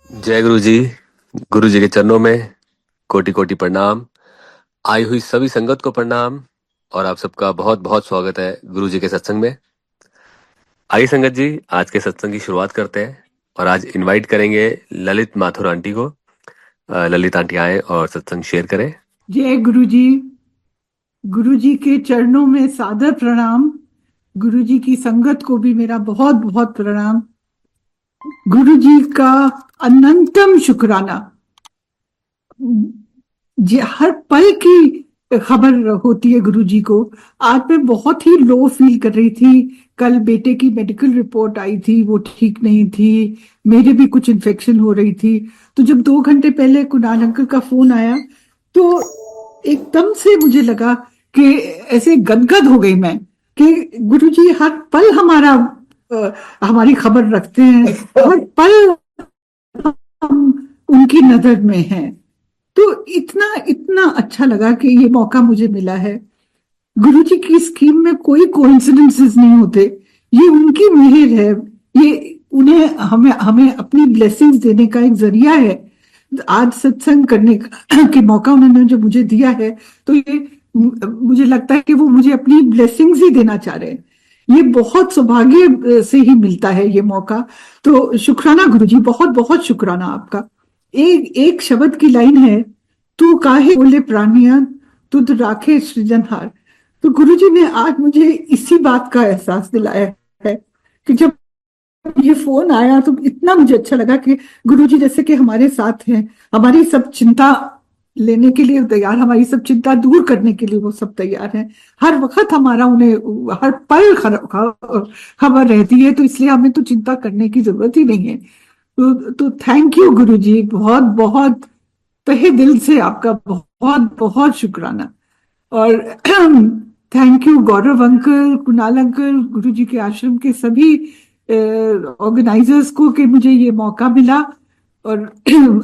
जय गुरु जी। गुरु जी के चरणों में कोटि कोटि प्रणाम। आई हुई सभी संगत को प्रणाम और आप सबका बहुत बहुत स्वागत है गुरु जी के सत्संग में। आइए संगत जी, आज के सत्संग की शुरुआत करते हैं और आज इनवाइट करेंगे ललित माथुर आंटी को। ललित आंटी आए और सत्संग शेयर करें। जय गुरु जी। गुरु जी के चरणों में सादर प्रणाम। गुरु जी की संगत को भी मेरा बहुत बहुत प्रणाम। गुरु जी का अनंतम शुक्राना। हर पल की खबर होती है गुरु जी को। आज मैं बहुत ही लो फील कर रही थी। कल बेटे की मेडिकल रिपोर्ट आई थी, वो ठीक नहीं थी। मेरे भी कुछ इन्फेक्शन हो रही थी। तो जब 2 घंटे पहले कुणाल अंकल का फोन आया तो एकदम से मुझे लगा कि ऐसे गदगद हो गई मैं कि गुरुजी हर पल हमारी खबर रखते हैं, हर पल हम उनकी नजर में हैं। तो इतना इतना अच्छा लगा कि ये मौका मुझे मिला है। गुरुजी की स्कीम में कोई कोइंसिडेंसेस नहीं होते, ये उनकी मेहर है। ये उन्हें हमें हमें अपनी ब्लेसिंग्स देने का एक जरिया है। आज सत्संग करने के मौका उन्होंने जो मुझे दिया है, तो ये मुझे लगता है कि वो मुझे अपनी ब्लेसिंग्स ही देना चाह रहे हैं। ये बहुत सौभाग्य से ही मिलता है ये मौका। तो शुक्राना गुरुजी, बहुत बहुत शुक्राना आपका। एक एक शब्द की लाइन है, तू काहे बोले प्राणिया तुध राखे सृजनहार। तो गुरुजी ने आज मुझे इसी बात का एहसास दिलाया है कि जब ये फोन आया तो इतना मुझे अच्छा लगा कि गुरुजी जैसे कि हमारे साथ हैं, हमारी सब चिंता लेने के लिए तैयार, हमारी सब चिंता दूर करने के लिए वो सब तैयार हैं। हर वक्त हमारा उन्हें हर पल खबर रहती है, तो इसलिए हमें तो चिंता करने की जरूरत ही नहीं है। तो थैंक यू गुरुजी, बहुत बहुत तहे दिल से आपका बहुत बहुत शुक्राना। और thank you Gaurav uncle, Kunal uncle, Guruji के आश्रम के सभी ऑर्गेनाइजर्स को कि मुझे ये मौका मिला। और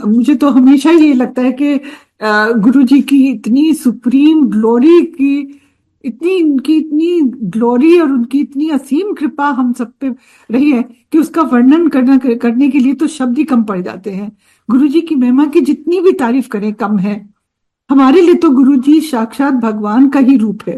मुझे तो हमेशा ये लगता है कि गुरुजी की इतनी सुप्रीम ग्लोरी की, इतनी ग्लोरी और उनकी इतनी असीम कृपा हम सब पे रही है कि उसका वर्णन करने के लिए तो शब्द ही कम पड़ जाते हैं। गुरुजी की महिमा की जितनी भी तारीफ करें कम है। हमारे लिए तो गुरुजी साक्षात भगवान का ही रूप है।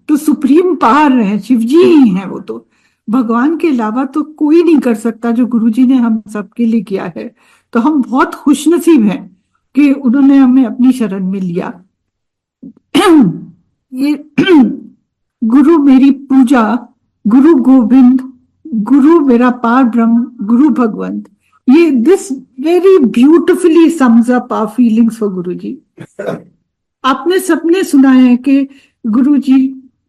तो सुप्रीम पावर है, शिव जी ही है वो तो। भगवान के अलावा तो कोई नहीं कर सकता जो गुरुजी ने हम सबके लिए किया है। तो हम बहुत खुशनसीब हैं कि उन्होंने हमें अपनी शरण में लिया। ये गुरु मेरी पूजा, गुरु गोविंद, गुरु मेरा पार ब्रह्म, गुरु भगवंत। ये this very beautifully sums up our feelings for Guruji. आपने सबने सुना है कि गुरुजी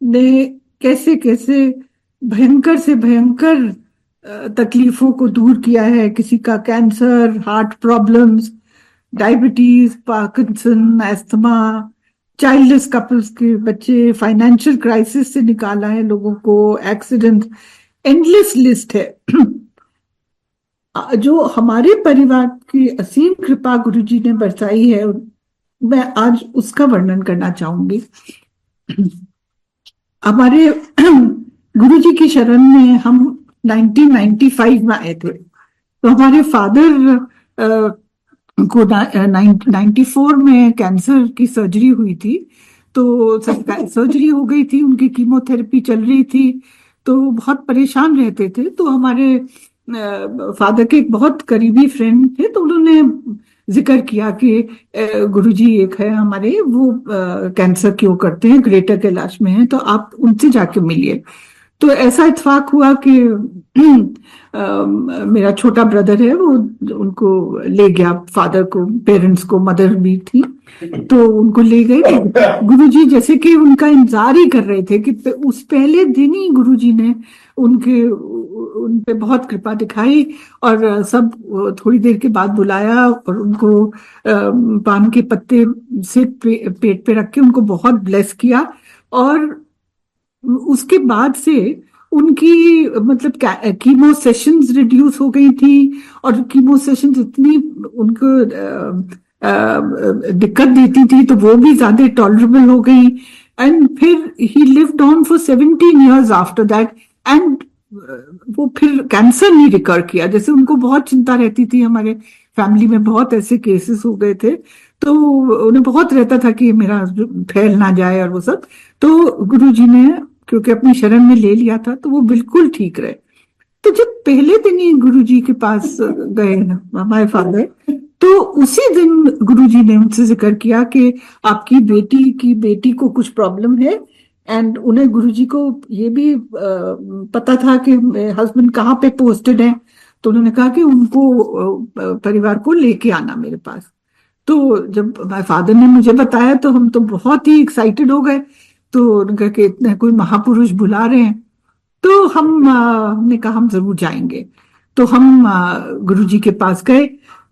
ने कैसे कैसे भयंकर से भयंकर तकलीफों को दूर किया है। किसी का cancer, heart problems, diabetes, Parkinson, asthma, childless couples के बच्चे, फाइनेंशियल क्राइसिस से निकाला है लोगों को, एक्सीडेंट, एंडलेस लिस्ट है। जो हमारे परिवार की असीम कृपा गुरुजी ने बरसाई है, मैं आज उसका वर्णन करना चाहूंगी। हमारे गुरुजी की शरण में हम 1995 में आए थे। तो हमारे फादर को 94 में कैंसर की सर्जरी हुई थी। तो सर्जरी हो गई थी, उनकी कीमोथेरेपी चल रही थी, तो बहुत परेशान रहते थे। तो हमारे फादर के एक बहुत करीबी फ्रेंड थे, तो उन्होंने जिक्र किया कि गुरुजी एक है हमारे, वो कैंसर क्योर करते हैं, ग्रेटर कैलाश में है, तो आप उनसे जाके मिलिए। तो ऐसा इत्तेफाक हुआ कि मेरा छोटा ब्रदर है, वो उनको ले गया, फादर को, पेरेंट्स को, मदर भी थी तो उनको ले गए। गुरुजी जैसे कि उनका इंतजार ही कर रहे थे कि उस पहले दिन ही गुरुजी ने उन पे बहुत कृपा दिखाई और सब थोड़ी देर के बाद बुलाया और उनको पान के पत्ते से पेट पे रख के उनको बहुत ब्लेस किया। और उसके बाद से उनकी मतलब कीमो सेशंस रिड्यूस हो गई थी, और कीमो सेशंस इतनी उनको दिक्कत देती थी तो वो भी ज्यादा टॉलरेबल हो गई। एंड फिर ही lived on for 17 years after that. And वो फिर कैंसर नहीं रिकर किया। जैसे उनको बहुत चिंता रहती थी, हमारे फैमिली में बहुत ऐसे केसेस हो गए थे, तो उन्हें बहुत रहता था कि मेरा फैल ना जाए और वो सब। तो गुरुजी ने क्योंकि अपनी शरण में ले लिया था, तो वो बिल्कुल ठीक रहे। तो जब पहले दिन ही गुरुजी के पास गए ना माय फादर, तो उसी दिन गुरुजी ने उनसे जिक्र किया कि आपकी बेटी को कुछ प्रॉब्लम है। एंड उन्हें गुरुजी को ये भी पता था कि हस्बैंड कहाँ पे पोस्टेड है। तो उन्होंने कहा कि उनको परिवार को लेके आना मेरे पास। तो जब माय फादर ने मुझे बताया तो हम तो बहुत ही एक्साइटेड हो गए। तो उन्होंने कहा कि इतने कोई महापुरुष बुला रहे हैं। तो हमने कहा हम जरूर जाएंगे। तो हम गुरुजी के पास गए।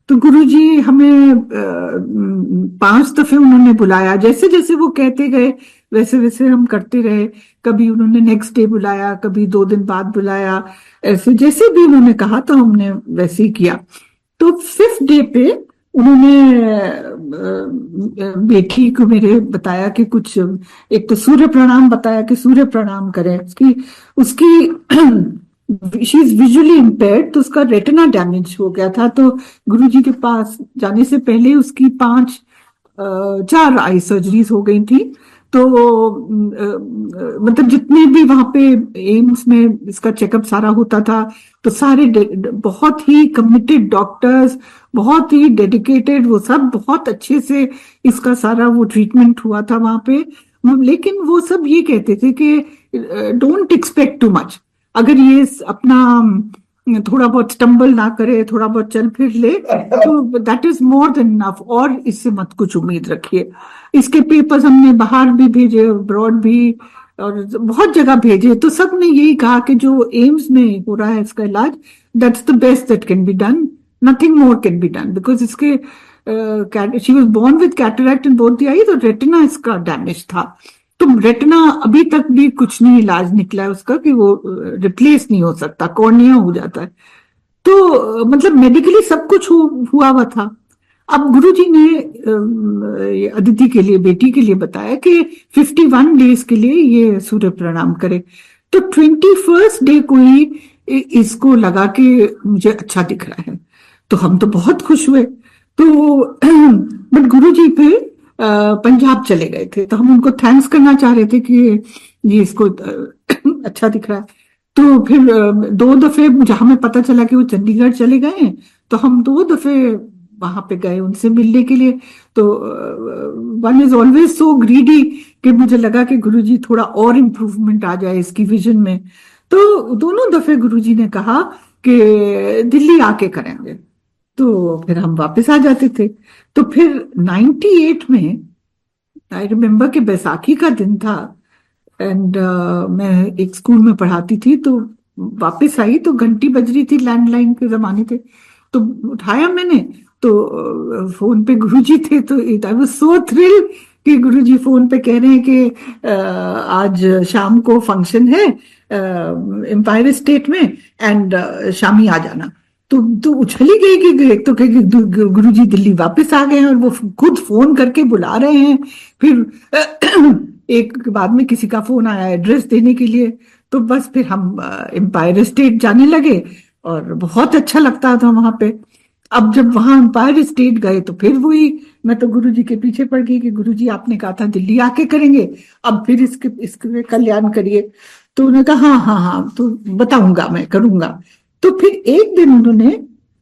तो गुरुजी हमें 5 दफे उन्होंने बुलाया। जैसे जैसे वो कहते गए वैसे वैसे हम करते रहे। कभी उन्होंने नेक्स्ट डे बुलाया, कभी 2 दिन बाद बुलाया। ऐसे जैसे भी उन्होंने कहा तो हमने वैसे ही किया। तो 5th डे पे उन्होंने बेटी को मेरे बताया कि कुछ, एक तो सूर्य प्रणाम बताया कि सूर्य प्रणाम करें। उसकी उसकी शी इज विजुअली इम्पेयर्ड, तो उसका रेटिना डैमेज हो गया था। तो गुरुजी के पास जाने से पहले उसकी 4 आई सर्जरीज हो गई थी। तो मतलब जितने भी वहां पे एम्स में इसका चेकअप सारा होता था, तो सारे बहुत ही कमिटेड डॉक्टर्स, बहुत ही डेडिकेटेड, वो सब बहुत अच्छे से इसका सारा वो ट्रीटमेंट हुआ था वहां पे। लेकिन वो सब ये कहते थे कि डोंट एक्सपेक्ट टू मच। अगर ये अपना थोड़ा बहुत स्टम्बल ना करे, थोड़ा बहुत चल फिर ले, तो that is more than enough, और इससे मत कुछ उम्मीद रखिए। इसके पेपर्स हमने बाहर भी भेजे, अब्रॉड भी, और बहुत जगह भेजे। तो सब ने यही कहा कि जो एम्स में हो रहा है इसका इलाज, that's the best that can be done, nothing more can be done, because इसके she was born with cataract in both the eye, तो रेटिना इसका डैमेज था। तो रेटिना अभी तक भी कुछ नहीं इलाज निकला है उसका कि वो रिप्लेस नहीं हो सकता, कॉर्निया हो जाता है। तो मतलब मेडिकली सब कुछ हुआ हुआ था। अब गुरुजी ने अदिति के लिए, बेटी के लिए बताया कि 51 डेज के लिए ये सूर्य प्रणाम करे। तो 21st डे को ही इसको लगा कि मुझे अच्छा दिख रहा है। तो हम तो बहुत खुश हुए। तो बट गुरुजी फिर पंजाब चले गए थे, तो हम उनको थैंक्स करना चाह रहे थे कि ये इसको अच्छा दिख रहा है। तो फिर 2 दफे मुझे हमें पता चला कि वो चंडीगढ़ चले गए हैं, तो हम 2 दफे वहां पे गए उनसे मिलने के लिए। तो one is always so greedy कि मुझे लगा कि गुरुजी थोड़ा और इम्प्रूवमेंट आ जाए इसकी विजन में। तो दोनों दफे गुरुजी ने कहा कि दिल्ली आके करेंगे। तो फिर हम वापस आ जाते थे। तो फिर 98 में आई रिमेम्बर कि बैसाखी का दिन था। एंड मैं एक स्कूल में पढ़ाती थी, तो वापस आई तो घंटी बज रही थी, लैंडलाइन के जमाने थे। तो उठाया मैंने, तो फोन पे गुरुजी थे। तो आई वाज सो थ्रिल कि गुरुजी फोन पे कह रहे हैं कि आज शाम को फंक्शन है एम्पायर स्टेट में, एंड शामी आ जाना। तो उछली गई कि एक तो कहे गुरुजी दिल्ली वापस आ गए हैं, और वो खुद फोन करके बुला रहे हैं। फिर एक बाद में किसी का फोन आया एड्रेस देने के लिए। तो बस फिर हम एम्पायर स्टेट जाने लगे, और बहुत अच्छा लगता था वहां पे। अब जब वहां एम्पायर स्टेट गए तो फिर वही, मैं तो गुरुजी के पीछे पड़ गई कि गुरुजी आपने कहा था दिल्ली आके करेंगे, अब फिर इसके कल्याण करिए। तो उन्होंने कहा हाँ हाँ हाँ, तो बताऊंगा, मैं करूंगा। तो फिर एक दिन उन्होंने,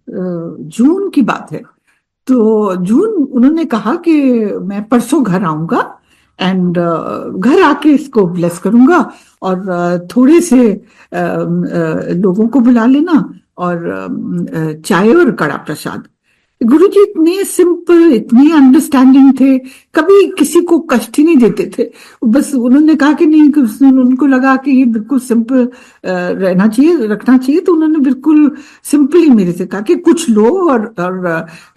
जून की बात है, तो जून उन्होंने कहा कि मैं परसों घर आऊंगा, एंड घर आके इसको ब्लेस करूंगा, और थोड़े से लोगों को बुला लेना, और चाय और कड़ा प्रसाद। गुरुजी इतने सिंपल, इतनी अंडरस्टैंडिंग थे, कभी किसी को कष्ट ही नहीं देते थे। बस उन्होंने कहा कि नहीं, उनको लगा कि ये बिल्कुल सिंपल रहना चाहिए, रखना चाहिए। तो उन्होंने बिल्कुल सिंपली मेरे से कहा कि कुछ लो, और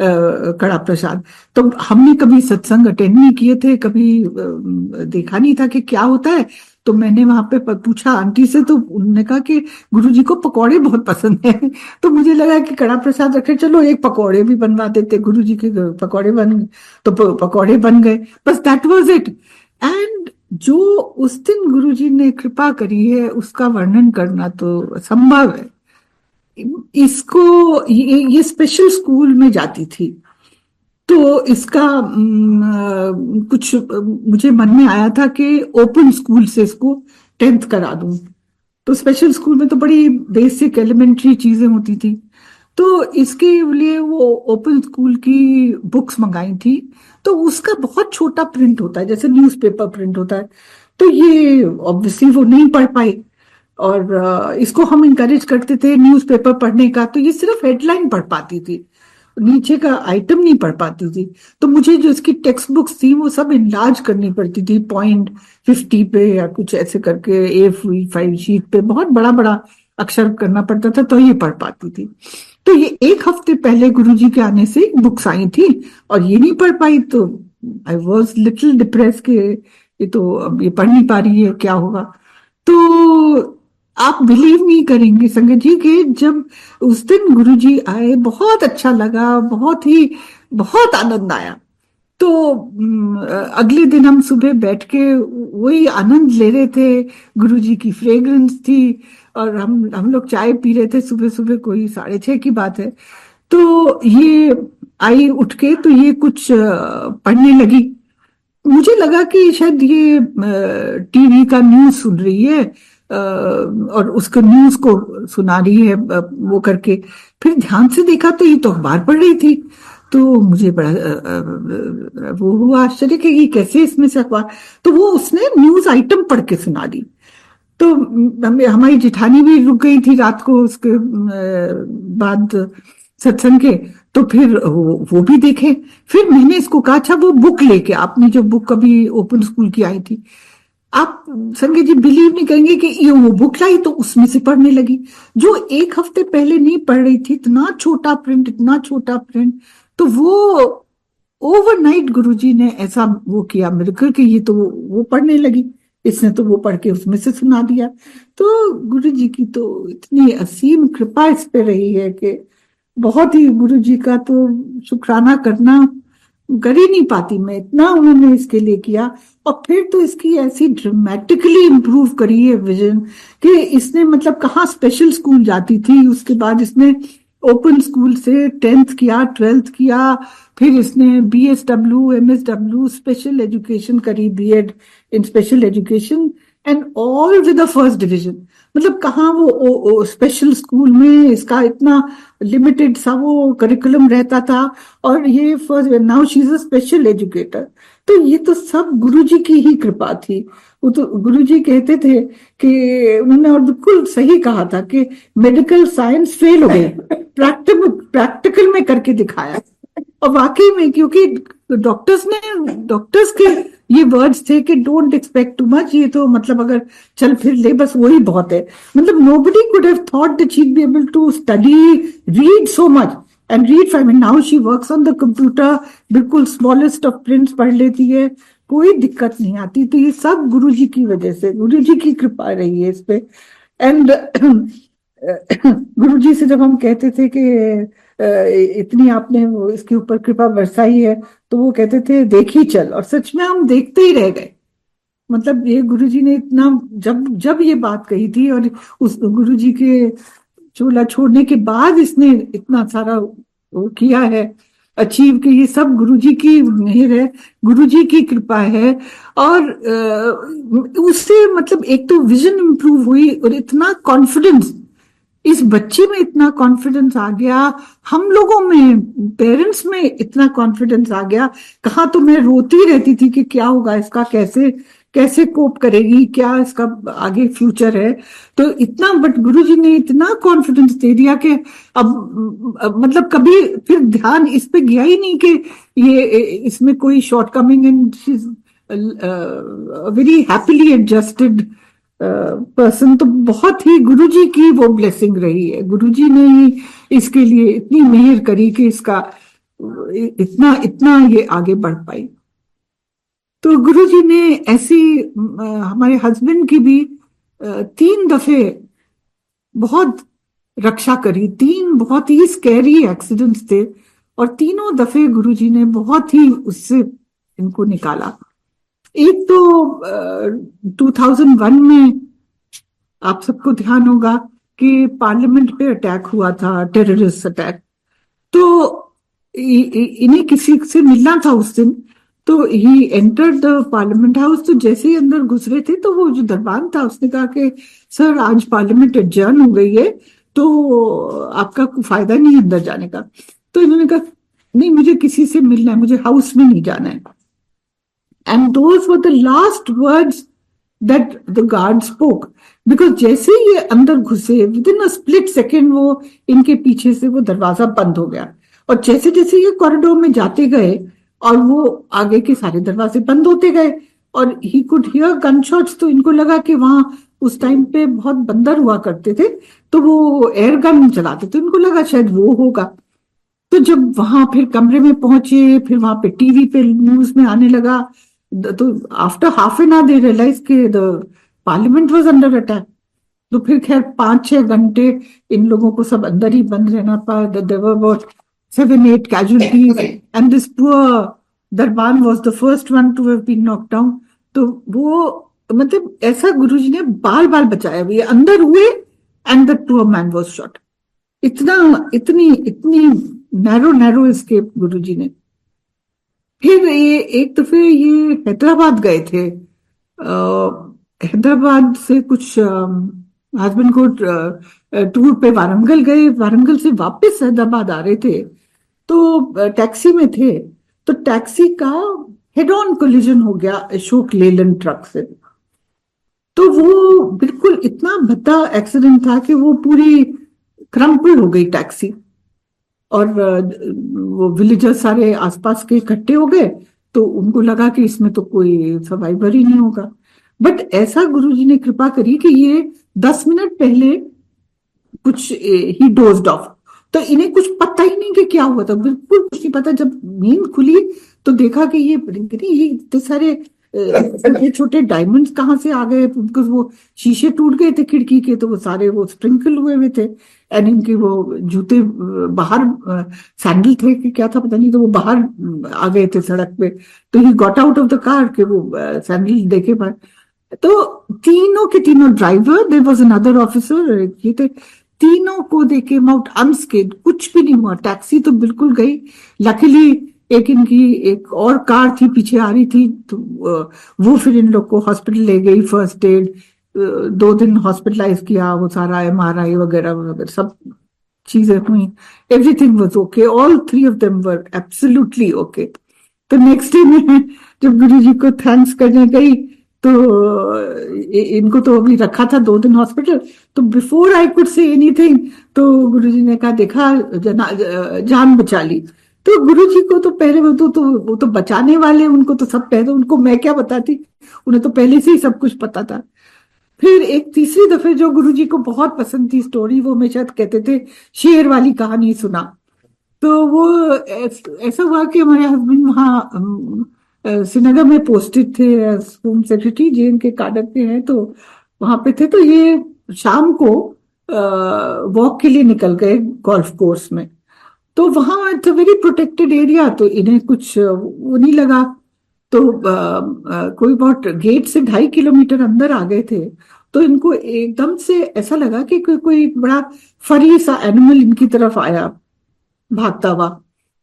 कड़ा प्रसाद। तो हमने कभी सत्संग अटेंड नहीं किए थे, कभी देखा नहीं था कि क्या होता है। तो मैंने वहां पे पूछा आंटी से, तो उन्होंने कहा कि गुरुजी को पकौड़े बहुत पसंद है। तो मुझे लगा कि कड़ा प्रसाद रखे, चलो एक पकौड़े भी बनवा देते, गुरुजी के पकौड़े बन गए। तो पकौड़े बन गए, बस दैट वाज इट। एंड जो उस दिन गुरुजी ने कृपा करी है उसका वर्णन करना तो असंभव है। इसको ये स्पेशल स्कूल में जाती थी, तो इसका कुछ मुझे मन में आया था कि ओपन स्कूल से इसको 10th करा दूं। तो स्पेशल स्कूल में तो बड़ी बेसिक एलिमेंट्री चीजें होती थी, तो इसके लिए वो ओपन स्कूल की बुक्स मंगाई थी। तो उसका बहुत छोटा प्रिंट होता है, जैसे न्यूज़पेपर प्रिंट होता है। तो ये ऑब्वियसली वो नहीं पढ़ पाई, और इसको हम इनकरेज करते थे न्यूज़पेपर पढ़ने का, तो ये सिर्फ हेडलाइन पढ़ पाती थी, नीचे का आइटम नहीं पढ़ पाती थी। तो मुझे जो इसकी टेक्स्ट बुक्स थी वो सब इनलार्ज करनी पड़ती थी, .50 पे या कुछ ऐसे करके, A5 शीट पे बहुत बड़ा बड़ा अक्षर करना पड़ता था, तो ये पढ़ पाती थी। तो ये एक हफ्ते पहले गुरुजी के आने से बुक्स आई थी और ये नहीं पढ़ पाई, तो आई वॉज लिटिल डिप्रेस के ये तो अब ये पढ़ नहीं पा रही है, क्या होगा। तो आप बिलीव नहीं करेंगे संगत जी कि जब उस दिन गुरुजी आए बहुत अच्छा लगा, बहुत आनंद आया। तो अगले दिन हम सुबह बैठ के वही आनंद ले रहे थे, गुरुजी की फ्रेग्रेंस थी, और हम लोग चाय पी रहे थे सुबह सुबह, कोई 6:30 की बात है। तो ये आई उठ के, तो ये कुछ पढ़ने लगी। मुझे लगा कि शायद ये टीवी का न्यूज सुन रही है, और उसको न्यूज को सुना रही है वो करके। फिर ध्यान से देखा तो ये तो अखबार पढ़ रही थी। तो मुझे बड़ा वो हुआ आश्चर्य कि ये कैसे इसमें से अखबार। तो वो उसने न्यूज आइटम पढ़ के सुना दी। तो हमारी जिठानी भी रुक गई थी रात को उसके बाद सत्संग के। तो फिर वो भी देखे। फिर मैंने इसको कहा, अच्छा वो बुक लेके, आपने जो बुक अभी ओपन स्कूल की आई थी, आप संजय जी बिलीव नहीं करेंगे कि ये वो बुक लाई, तो उसमें से पढ़ने लगी जो एक हफ्ते पहले नहीं पढ़ रही थी। इतना छोटा प्रिंट, इतना छोटा प्रिंट। तो वो ओवरनाइट गुरुजी ने ऐसा वो किया मिरेकल कि ये तो वो पढ़ने लगी, इसने तो वो पढ़ के उसमें से सुना दिया। तो गुरुजी की तो इतनी असीम कृपा इस पे रही है कि बहुत ही, गुरुजी का तो शुक्राना करना कर ही नहीं पाती मैं, इतना उन्होंने इसके लिए किया। और फिर तो इसकी ऐसी ड्रामेटिकली इम्प्रूव करी है विजन कि इसने मतलब कहाँ स्पेशल स्कूल जाती थी, उसके बाद इसने ओपन स्कूल से 10th किया, 12th किया, फिर इसने BSW MSW स्पेशल एजुकेशन करी, B.Ed in special education, and all with the first division. मतलब कहाँ वो स्पेशल स्कूल में इसका इतना लिमिटेड सा वो करिकुलम रहता था, और ये first, now she is a special educator. तो ये तो सब गुरुजी की ही कृपा थी। वो तो गुरुजी कहते थे कि उन्होंने, और बिल्कुल सही कहा था कि मेडिकल साइंस फेल हो गई, प्रैक्टिकल में करके दिखाया। और वाकई में, क्योंकि डॉक्टर्स के ये वर्ड्स थे कि डोंट एक्सपेक्ट टू मच, ये तो मतलब अगर चल फिर ले बस वही बहुत है। मतलब nobody could have thought that she'd be able to study, read so much and read from, and now she works on the computer, बिल्कुल स्मॉलेस्ट ऑफ प्रिंट्स पढ़ लेती है, कोई दिक्कत नहीं आती। तो ये सब गुरुजी की वजह से, गुरुजी की कृपा रही है इस पे। एंड गुरुजी से जब हम कहते थे कि इतनी आपने वो इसके ऊपर कृपा बरसाई है, तो वो कहते थे देख ही चल, और सच में हम देखते ही रह गए। मतलब ये गुरुजी ने इतना, जब जब ये बात कही थी, और उस गुरुजी के चोला छोड़ने के बाद इसने इतना सारा वो किया है, अचीव कि ये सब गुरुजी की मेहर है, गुरुजी की कृपा है। और उससे मतलब एक तो विजन इंप्रूव हुई, और इतना कॉन्फिडेंस इस बच्चे में, इतना कॉन्फिडेंस आ गया, हम लोगों में, पेरेंट्स में इतना कॉन्फिडेंस आ गया। कहाँ तो मैं रोती रहती थी कि क्या होगा इसका, कैसे कैसे कोप करेगी, क्या इसका आगे फ्यूचर है। तो इतना, बट गुरुजी ने इतना कॉन्फिडेंस दे दिया कि अब मतलब कभी फिर ध्यान इस पे गया ही नहीं कि ये इसमें कोई short coming, and she is very happily adjusted person. तो बहुत ही गुरुजी की वो ब्लेसिंग रही है, गुरुजी ने ही इसके लिए इतनी मेहर करी कि इसका इतना इतना ये आगे बढ़ पाई। तो गुरुजी ने ऐसी हमारे हस्बैंड की भी 3 दफे बहुत रक्षा करी। 3 बहुत ही स्कैरी एक्सीडेंट्स थे, और तीनों दफे गुरुजी ने बहुत ही उससे इनको निकाला। एक तो 2001 में आप सबको ध्यान होगा कि पार्लियामेंट पे अटैक हुआ था, टेररिस्ट अटैक। तो इन्हें किसी से मिलना था उस दिन। तो he entered the parliament house. तो जैसे ही अंदर घुस रहे थे तो वो जो दरबान था उसने कहा कि सर आज पार्लियामेंट एडजर्न हो गई है, तो आपका कोई फायदा नहीं है अंदर जाने का। तो इन्होंने कहा नहीं, मुझे किसी से मिलना है, मुझे हाउस में नहीं जाना है। And those were the last words that the guard spoke. Because जैसे ही ये अंदर घुसे with in a split second वो इनके पीछे से वो दरवाजा बंद हो गया। और जैसे जैसे ये कॉरिडोर में जाते गए और वो आगे के सारे दरवाजे बंद होते गए और he could hear gun shots. तो इनको लगा कि वहां उस टाइम पे बहुत बंदर हुआ करते थे, तो वो एयर गन चलाते थे, उनको लगा शायद वो होगा। तो जब वहां फिर कमरे में पहुंचे, फिर वहां पे टीवी पे न्यूज में आने लगा, तो after half an hour they realise के the parliament was under attack. तो फिर खैर 5-6 घंटे इन लोगों को सब अंदर ही बंद रहना पड़ा। There were about 7-8 casualties and this poor दरबान was the first one to have been knock down. तो वो मतलब ऐसा गुरुजी ने बाल बाल बचाया, ये अंदर हुए and the poor man was shot. इतना इतनी इतनी नैरो नैरो एस्केप गुरुजी ने। फिर ये एक दफे ये हैदराबाद गए थे। हैदराबाद से कुछ हस्बैंड को टूर पे वारंगल गए, वारंगल से वापस हैदराबाद आ रहे थे। तो टैक्सी में थे, तो टैक्सी का हेड ऑन कोलिजन हो गया अशोक लेलैंड ट्रक से। तो वो बिल्कुल इतना भद्दा एक्सीडेंट था कि वो पूरी क्रम्पल हो गई टैक्सी। और वो विलेजर्स सारे आसपास के इकट्ठे हो गए, तो उनको लगा कि इसमें तो कोई सर्वाइवर ही नहीं होगा। बट ऐसा गुरुजी ने कृपा करी कि ये 10 मिनट पहले कुछ ही डोज्ड ऑफ। तो इन्हें कुछ पता ही नहीं कि क्या हुआ था, बिल्कुल कुछ नहीं पता। जब नींद खुली तो देखा कि ये इतने सारे छोटे छोटे डायमंड्स कहाँ से आ गए, बिकॉज वो शीशे टूट गए थे खिड़की के, तो वो सारे वो स्प्रिंकल हुए हुए थे। एंड इनके वो जूते बाहर सैंडल थे कि क्या था पता नहीं, तो वो बाहर आ गए थे सड़क पे। तो he got out of the car के वो सैंडल देखे पाए। तो तीनों के तीनों, driver, there was another officer, ये थे, तीनों को दे केम आउट अनस्केथ, कुछ भी नहीं हुआ। टैक्सी तो बिल्कुल गई। लकीली एक इनकी एक और कार थी पीछे आ रही थी, तो वो फिर इन लोग को हॉस्पिटल ले गई, फर्स्ट एड, 2 दिन हॉस्पिटलाइज किया, वो सारा MRI वगैरह वगैरह सब चीजें हुई। Everything was okay, all 3 of them were absolutely okay. तो नेक्स्ट डे में जब गुरु जी को थैंक्स करने गई, तो इनको तो अभी रखा था 2 दिन हॉस्पिटल। तो before I could say anything, तो गुरुजी ने कहा देखा जान बचा ली। तो गुरुजी को तो पहले वो तो बचाने वाले, उनको तो सब पहले, उनको मैं क्या बताती, उन्हें तो पहले से ही सब कुछ पता था। फिर एक तीसरी दफे जो गुरुजी को बहुत पसंद थी स्टोरी, वो हमेशा कहते थे शेर वाली कहानी सुना। तो वो ऐसा हुआ कि हमारे हस्बैंड वहाँ श्रीनगर में पोस्टेड थे age home secretary, JNK cadre के हैं, तो वहां पे थे। तो ये शाम को वॉक के लिए निकल गए गोल्फ कोर्स में। तो वहां it's a very protected area, तो इन्हें कुछ वो नहीं लगा। तो कोई बहुत गेट से 2.5 किलोमीटर अंदर आ गए थे। तो इनको एकदम से ऐसा लगा कि कोई बड़ा फरी सा एनिमल इनकी तरफ आया भागता हुआ।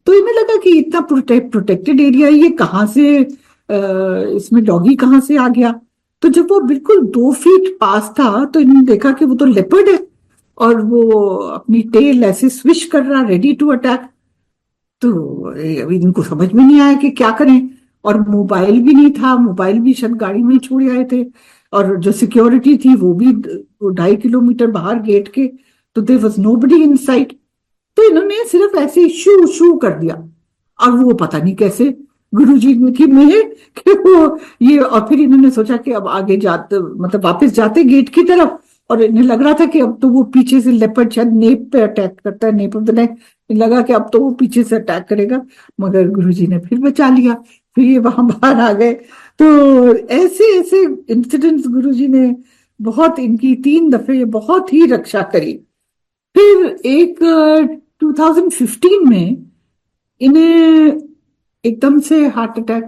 तो इन्हें लगा कि इतना प्रोटेक्टेड एरिया, ये कहाँ से इसमें डॉगी कहाँ से आ गया। तो जब वो बिल्कुल 2 फीट पास था, तो इन्होंने देखा कि वो तो लेपर्ड है और वो अपनी टेल ऐसे स्विश कर रहा, रेडी टू अटैक। तो अभी इनको समझ में नहीं आया कि क्या करें। और मोबाइल भी नहीं था, मोबाइल भी शायद गाड़ी में ही छोड़ आए थे। और जो सिक्योरिटी थी वो भी 2.5 किलोमीटर बाहर गेट के, तो there was nobody in sight. तो इन्होंने सिर्फ ऐसे ही शू शू कर दिया, और वो पता नहीं कैसे गुरुजी की मेहर कि वो ये। और फिर इन्होंने सोचा कि अब आगे जाते, मतलब वापस जाते गेट की तरफ, और इन्हें लग रहा था कि अब तो वो पीछे से लेपर्ड शायद नेप पे अटैक करता है, नेप ऑफ द नेक, लगा कि अब तो वो पीछे से अटैक करेगा। मगर गुरुजी ने फिर बचा लिया, फिर ये वहां बाहर आ गए। तो ऐसे ऐसे इंसिडेंट्स गुरुजी ने बहुत, इनकी 3 दफे बहुत ही रक्षा करी। फिर एक 2015 में इन्हें एकदम से हार्ट अटैक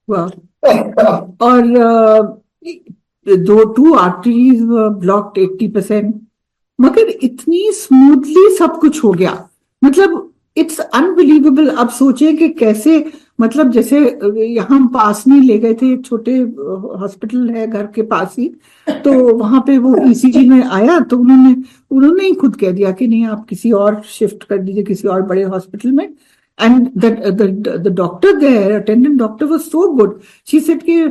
हुआ। और दो टू आर्टरीज ब्लॉक्ड 80%, मगर इतनी स्मूथली सब कुछ हो गया। मतलब इट्स अनबिलीवेबल। अब सोचे कि कैसे, मतलब जैसे यहाँ हम पास में ले गए थे, एक छोटे हॉस्पिटल है घर के पास ही, तो वहां पे वो ईसीजी में आया तो उन्होंने उन्होंने ही खुद कह दिया कि नहीं, आप किसी और शिफ्ट कर दीजिए, किसी और बड़े हॉस्पिटल में। And the doctor there, attendant doctor was so good. She said कि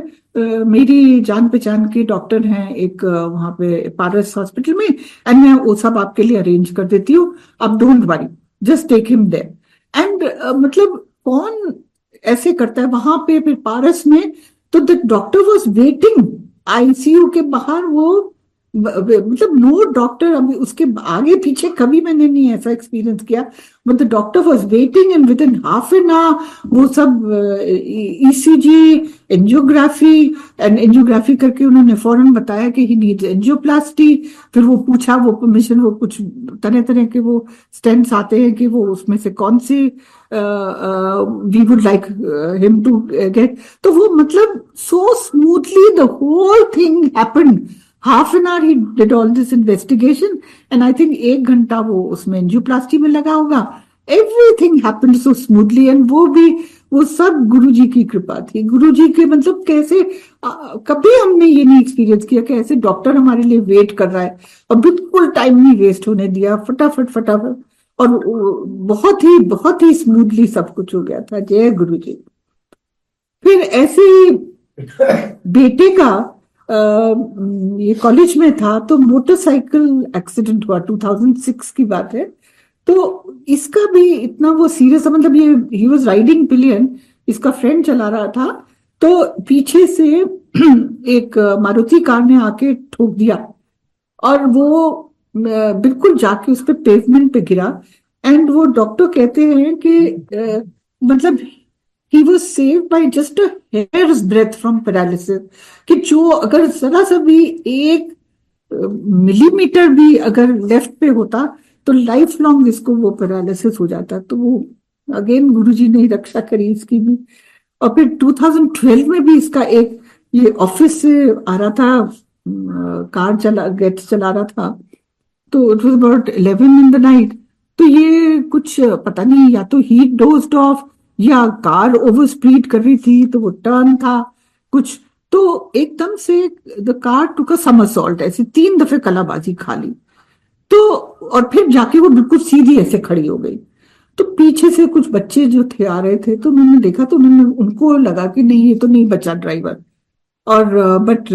मेरी जान पहचान के डॉक्टर हैं एक वहां पे पारस हॉस्पिटल में, एंड मैं वो सब आपके लिए अरेंज कर देती हूँ, आप don't worry, just take him there. And मतलब कौन ऐसे करता है वहां पे? फिर पारस में तो the doctor was waiting ICU के बाहर। वो मतलब नो डॉक्टर, अभी उसके आगे पीछे कभी मैंने नहीं ऐसा एक्सपीरियंस किया, but the doctor was waiting and with in half an our वो सब ईसीजी, एंजियोग्राफी, एंड एंजियोग्राफी करके उन्होंने फौरन बताया कि ही नीड्स एंजियोप्लास्टी। फिर वो पूछा, वो परमिशन, वो कुछ तरह तरह के वो स्टेंट्स आते हैं कि वो उसमें से कौन सी we would like him to get. तो वो मतलब so smoothly the whole thing happened. Half an hour he did all this investigation, and I think 1 घंटा वो उसमें एंजियोप्लास्टी में लगा होगा। Everything happened so smoothly, and वो भी वो सब गुरुजी की कृपा थी। गुरुजी के मतलब कैसे कभी हमने ये नहीं एक्सपीरियंस किया कि ऐसे डॉक्टर हमारे लिए वेट कर रहा है और बिल्कुल टाइम नहीं वेस्ट होने दिया, फटाफट फटाफट। और बहुत ही स्मूथली सब कुछ हो गया था। जय गुरुजी। फिर ऐसे ही बेटे का ये कॉलेज में था तो मोटरसाइकिल एक्सीडेंट हुआ, 2006 की बात है। तो इसका भी इतना वो सीरियस, मतलब ये ही वाज राइडिंग पिलियन, इसका फ्रेंड चला रहा था, तो पीछे से एक मारुति कार ने आके ठोक दिया और वो बिल्कुल जाके उस पे पेवमेंट पे गिरा। एंड वो डॉक्टर कहते हैं कि मतलब he was saved by just a hair's breadth from paralysis. कि जो अगर जरा सा भी 1 मिलीमीटर भी अगर लेफ्ट पे होता तो लाइफ लॉन्ग इसको वो पैरालिसिस हो जाता। तो वो अगेन गुरुजी ने ही रक्षा करी इसकी भी। और फिर 2012 में भी इसका एक, ये ऑफिस से आ रहा था, कार चला गेट चला रहा था, तो it was about 11 in the night. तो ये कुछ पता नहीं, या तो ही डोज्ड ऑफ या कार ओवर स्पीड कर रही थी, तो वो टर्न था कुछ, तो एकदम से the car took a somersault, ऐसे 3 दफे कलाबाजी खा ली। तो और फिर जाके वो बिल्कुल सीधी ऐसे खड़ी हो गई। तो पीछे से कुछ बच्चे जो थे आ रहे थे, तो उन्होंने देखा, तो उन्होंने, उनको लगा कि नहीं, ये तो नहीं बचा ड्राइवर। और बट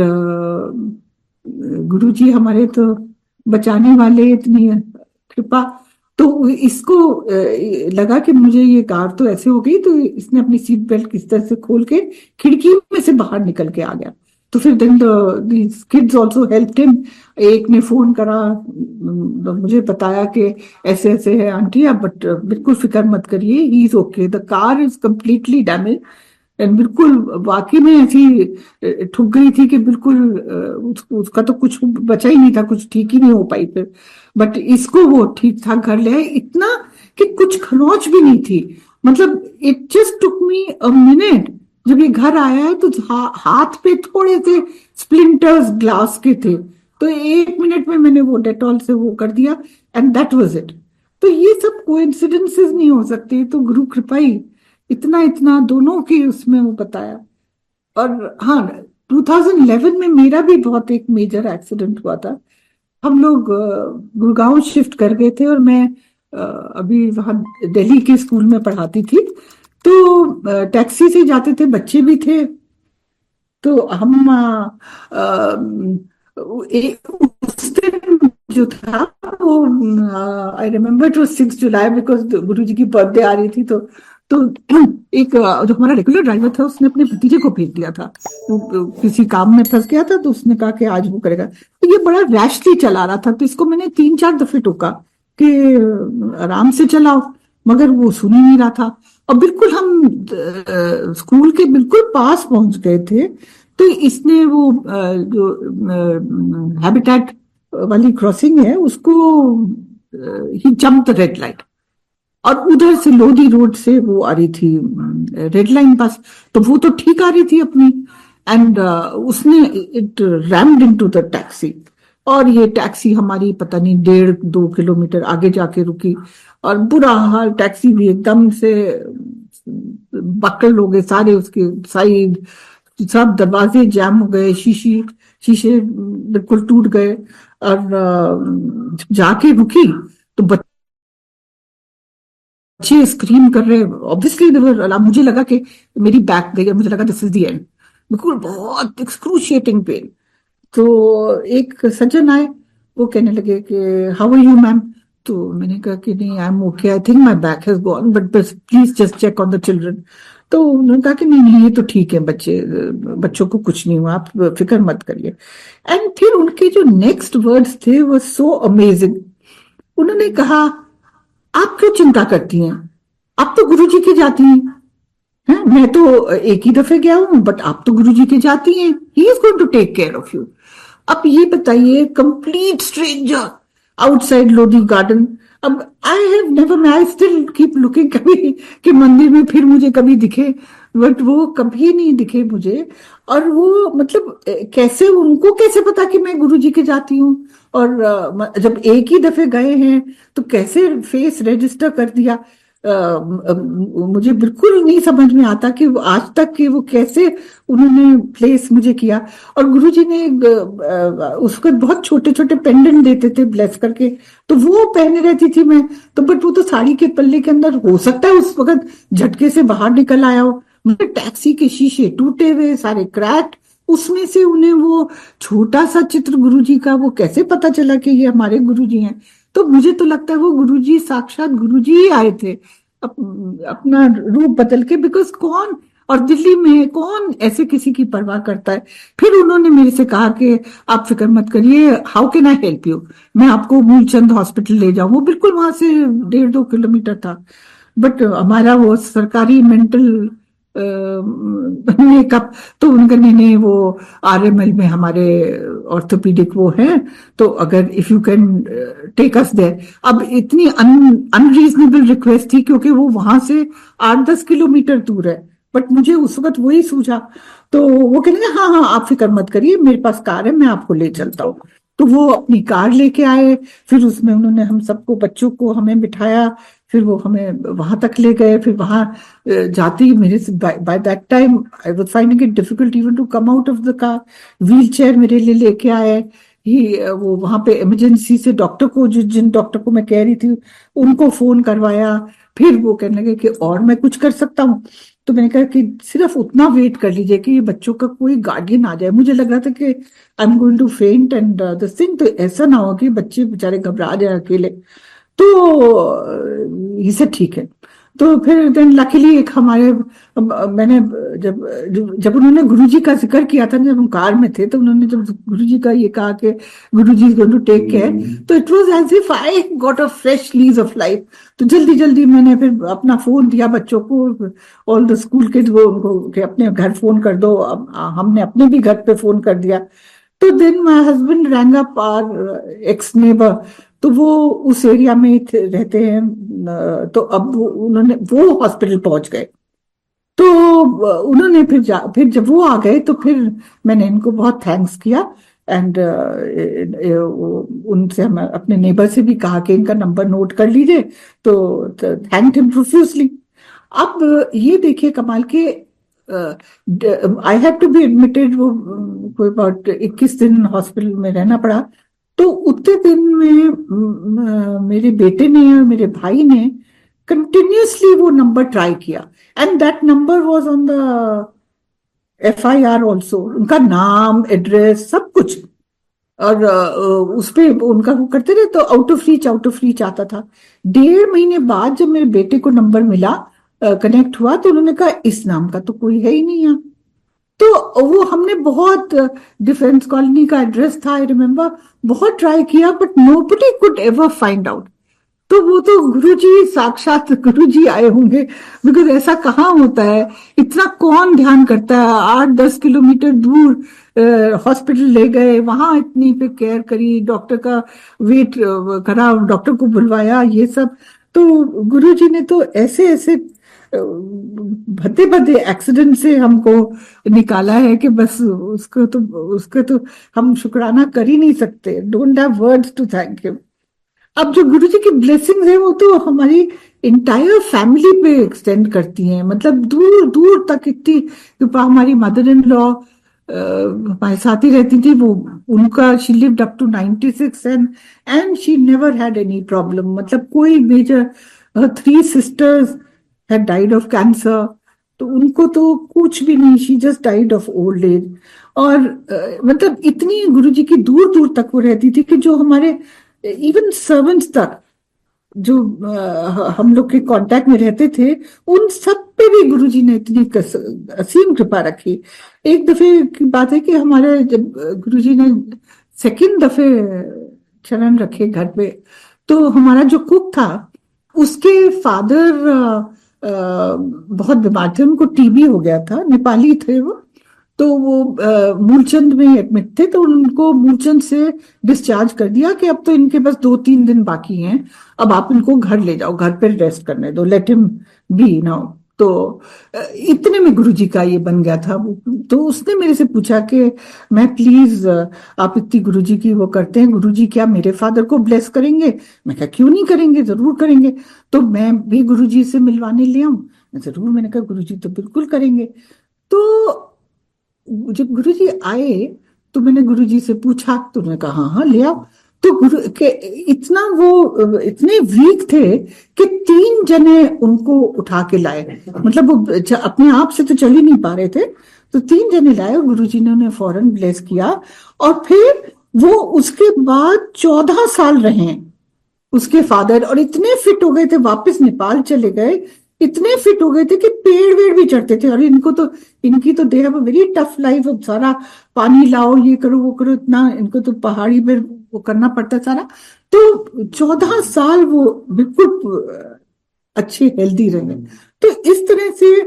गुरुजी हमारे तो बचाने वाले, इतनी कृपा। तो इसको लगा कि मुझे ये कार तो ऐसे हो गई, तो इसने अपनी सीट बेल्ट किस तरह से खोल के खिड़की में से बाहर निकल के आ गया। तो फिर then the kids also helped him. एक ने फोन करा, मुझे बताया कि ऐसे ऐसे है आंटी, आप बट बिल्कुल फिक्र मत करिए, he is okay, the car is completely damage. And बिल्कुल वाकई में ऐसी ठुक गई थी कि बिल्कुल उसका तो कुछ बचा ही नहीं था, कुछ ठीक ही नहीं हो पाई फिर। बट इसको वो ठीक ठाक घर ले आए, इतना कि कुछ खरोंच भी नहीं थी। मतलब it just took me a minute. जब ये घर आया है तो हाथ पे थोड़े से स्प्लिंटर्स ग्लास के थे, तो 1 मिनट में मैंने वो डेटॉल से वो कर दिया, एंड दैट वाज इट। तो ये सब कोइंसिडेंसेस नहीं हो सकते, तो गुरु कृपा ही। इतना इतना दोनों के उसमें वो बताया। और हाँ, 2011 में मेरा भी बहुत एक मेजर एक्सीडेंट हुआ था। हम लोग गुड़गांव शिफ्ट कर गए थे, और मैं अभी वहाँ दिल्ली के स्कूल में पढ़ाती थी, तो टैक्सी से जाते थे, बच्चे भी थे। तो हम उस दिन जो था वो, I remember it was 6 July, because गुरु जी की बर्थडे आ रही थी। तो एक जो हमारा रेगुलर ड्राइवर था, उसने अपने भतीजे को भेज दिया था। वो किसी काम में फंस गया था, तो उसने कहा कि आज वो करेगा। तो ये बड़ा रैशली चला रहा था, तो इसको मैंने 3-4 दफे टोका कि आराम से चलाओ, मगर वो सुन ही नहीं रहा था। और बिल्कुल हम स्कूल के बिल्कुल पास पहुंच गए थे, तो इसने वो जो हैबिटेट वाली क्रॉसिंग है उसको, ही जंप द रेड लाइट, और उधर से लोधी रोड से वो आ रही थी रेड लाइन बस, तो वो तो ठीक आ रही थी अपनी। एंड उसने it rumped into the taxi, और ये टैक्सी हमारी पता नहीं 1.5-2 किलोमीटर आगे जाके रुकी, और बुरा हाल, टैक्सी भी एकदम से बक्कल हो गए सारे उसके साइड, सब दरवाजे जैम हो गए, शीशे बिल्कुल टूट गए। और जाके रुकी तो बच्चे स्क्रीम कर रहे, ऑब्वियसली मुझे लगा कि मेरी बैक गई, मुझे लगा दिस इज द एंड, बिल्कुल बहुत एक्सक्रूशिएटिंग पेन। तो एक सज्जन आए, वो कहने लगे कि हाउ आर यू मैम। तो मैंने कहा कि नहीं, I am okay, I think my back has gone, but please just check on the children. तो उन्होंने कहा कि नहीं नहीं, ये तो ठीक है, बच्चों को कुछ नहीं हुआ, आप फिक्र मत करिए। एंड फिर उनके जो नेक्स्ट वर्ड्स थे वो सो अमेजिंग। उन्होंने कहा, आप क्यों चिंता करती हैं, आप तो गुरुजी के जाती हैं। हैं? मैं तो एक ही दफे गया हूं, बट आप तो गुरुजी के जाती हैं, he is going to take care of you. अब ये बताइए, complete stranger outside Lodhi Garden. अब I have never, I still keep looking कभी कि मंदिर में फिर मुझे कभी दिखे, बट वो कभी नहीं दिखे मुझे। और वो मतलब कैसे, उनको कैसे पता कि मैं गुरुजी के जाती हूँ, और जब एक ही दफे गए हैं तो कैसे फेस रजिस्टर कर दिया। मुझे बिल्कुल नहीं समझ में आता कि आज तक कि वो कैसे उन्होंने प्लेस मुझे किया। और गुरुजी ने उसको बहुत छोटे छोटे पेंडेंट देते थे ब्लेस करके, तो वो पहने रहती थी मैं। तो बट वो तो साड़ी के पल्ले के अंदर, हो सकता है उस वक्त झटके से बाहर निकल आया हो। मुझे टैक्सी के शीशे टूटे हुए, सारे क्रैक, उसमें से उन्हें वो छोटा सा चित्र गुरुजी का, वो कैसे पता चला कि ये हमारे गुरुजी हैं। तो मुझे तो लगता है वो गुरुजी साक्षात गुरुजी ही आए थे, अपना रूप बदल के, बिकॉज कौन, और दिल्ली में कौन ऐसे किसी की परवाह करता है। फिर उन्होंने मेरे से कहा कि आप फिक्र मत करिए, how can I help you, मैं आपको मूलचंद हॉस्पिटल ले जाऊं। वो बिल्कुल वहां से 1.5-2 किलोमीटर था, बट हमारा वो सरकारी मेंटल मेकअप, तो उनका नहीं नहीं, वो आरएमएल में हमारे ऑर्थोपीडिक वो हैं, तो अगर if you can take us there. अब इतनी अनरीजनेबल रिक्वेस्ट थी, क्योंकि वो वहां से 8-10 किलोमीटर दूर है, बट मुझे उस वक्त वही सूझा। तो वो कहने लगे, हाँ हाँ आप फिक्र मत करिए, मेरे पास कार है, मैं आपको ले चलता हूँ। तो वो अपनी कार लेके आए, फिर उसमें उन्होंने हम सबको, बच्चों को हमें बिठाया, फिर वो हमें वहां तक ले गए। फिर वहां जाते ही मेरे से, by that time I was finding it difficult even to come out of the car. Wheelchair मेरे लिए लेके आए ही, वो वहां पे इमरजेंसी से डॉक्टर को, जिन डॉक्टर को मैं कह रही थी, उनको फोन करवाया। फिर वो कहने लगे कि और मैं कुछ कर सकता हूँ। तो मैंने कहा कि सिर्फ उतना वेट कर लीजिए कि ये बच्चों का कोई गार्डियन आ जाए। मुझे लग रहा था कि आई एम गोइंग टू फेंट एंड दिस थिंग, तो ऐसा ना हो कि बच्चे बेचारे घबरा जाए अकेले। तो इसे ठीक है। तो फिर देन लकीली एक हमारे, मैंने जब जब उन्होंने गुरुजी का जिक्र किया था, जब हम कार में थे, तो उन्होंने जब गुरुजी का ये कहा कि Guruji is going to take care, तो it was as if I got a fresh lease of life. तो जल्दी जल्दी मैंने फिर अपना फोन दिया बच्चों को, ऑल द स्कूल किड्स, वो उनको कि अपने घर फोन कर दो। हमने अपने भी घर पे फोन कर दिया। तो then my husband rang up our ex neighbour, तो वो उस एरिया में ही रहते हैं। तो अब उन्होंने, वो हॉस्पिटल पहुंच गए। तो उन्होंने फिर जब वो आ गए, तो फिर मैंने इनको बहुत थैंक्स किया। एंड उनसे, हम अपने नेबर से भी कहा कि इनका नंबर नोट कर लीजिए, तो थैंक हिम प्रोफ्यूजली। अब ये देखिए कमाल के, I have to be admitted, वो कोई अबाउट 21 दिन हॉस्पिटल में रहना पड़ा। तो उतने दिन में मेरे बेटे ने और मेरे भाई ने कंटिन्यूसली वो नंबर ट्राई किया, and that number was on the FIR also, उनका नाम, एड्रेस, सब कुछ। और उस पे उनका वो करते रहे, तो आउट ऑफ रीच आता था। 1.5 महीने बाद जब मेरे बेटे को नंबर मिला, कनेक्ट हुआ, तो उन्होंने कहा इस नाम का तो कोई है ही नहीं यहाँ। तो वो हमने बहुत, डिफेंस कॉलोनी का एड्रेस था आई रिमेम्बर, बहुत ट्राई किया, but nobody could ever find out. तो वो तो गुरुजी, साक्षात गुरुजी आए होंगे, बिकॉज ऐसा कहाँ होता है, इतना कौन ध्यान करता है। 8-10 किलोमीटर दूर हॉस्पिटल ले गए, वहां इतनी पे केयर करी, डॉक्टर का वेट करा, डॉक्टर को बुलवाया, ये सब। तो गुरुजी ने तो ऐसे ऐसे भद्दे भद्दे एक्सीडेंट से हमको निकाला है कि बस उसको तो हम शुक्राना कर ही नहीं सकते, don't have words to thank him. अब जो गुरु जी की ब्लेसिंग्स है वो तो हमारी इंटायर फैमिली पे एक्सटेंड करती हैं, मतलब दूर दूर तक इतनी कृपा। हमारी मदर इन लॉ हमारे साथ ही रहती थी, वो उनका she lived up to 96 and she never had any problem, मतलब कोई major. 3 sisters had died of cancer, तो उनको तो कुछ भी नहीं, she just died of old age. और मतलब इतनी गुरुजी की दूर दूर तक वो रहती थी कि जो हमारे इवन सर्वेंट्स तक जो हम लोग के कांटेक्ट में रहते थे, उन सब पे भी गुरुजी ने इतनी असीम कृपा रखी। एक दफे की बात है कि हमारे जब गुरुजी ने सेकंड दफे चरण रखे घर पे, तो हमारा जो कुक था उसके फादर बहुत बीमार थे, उनको टीबी हो गया था, नेपाली थे वो, तो वो मूलचंद में एडमिट थे, तो उनको मूलचंद से डिस्चार्ज कर दिया कि अब तो इनके बस 2-3 दिन बाकी हैं, अब आप इनको घर ले जाओ, घर पे रेस्ट करने दो, लेट हिम बी नाउ। तो इतने में गुरुजी का ये बन गया था। तो उसने मेरे से पूछा कि मैं प्लीज, आप इतनी गुरुजी की वो करते हैं, गुरुजी क्या मेरे फादर को ब्लेस करेंगे? मैं कहा क्यों नहीं करेंगे, जरूर करेंगे। तो मैं भी गुरुजी से मिलवाने ले आऊं? जरूर। मैंने कहा गुरुजी तो बिल्कुल करेंगे। तो जब गुरुजी आए तो मैंने गुरुजी से पूछा, तो उन्होंने कहा हाँ हाँ ले आओ। तो गुरु के इतना वो इतने वीक थे कि 3 जने उनको उठा के लाए, मतलब वो अपने आप से तो चल ही नहीं पा रहे थे, तो 3 जने लाए और गुरुजी ने उन्हें फौरन ब्लेस किया। और फिर वो उसके बाद 14 साल रहे उसके फादर, और इतने फिट हो गए थे, वापस नेपाल चले गए, इतने फिट हो गए थे कि पेड़ वेड़ भी चढ़ते थे। और इनकी तो they have a very tough life, अब सारा पानी लाओ, ये करो वो करो, इतना इनको तो पहाड़ी पे वो करना पड़ता सारा। तो 14 साल वो बिल्कुल अच्छे हेल्दी रहे। तो इस तरह से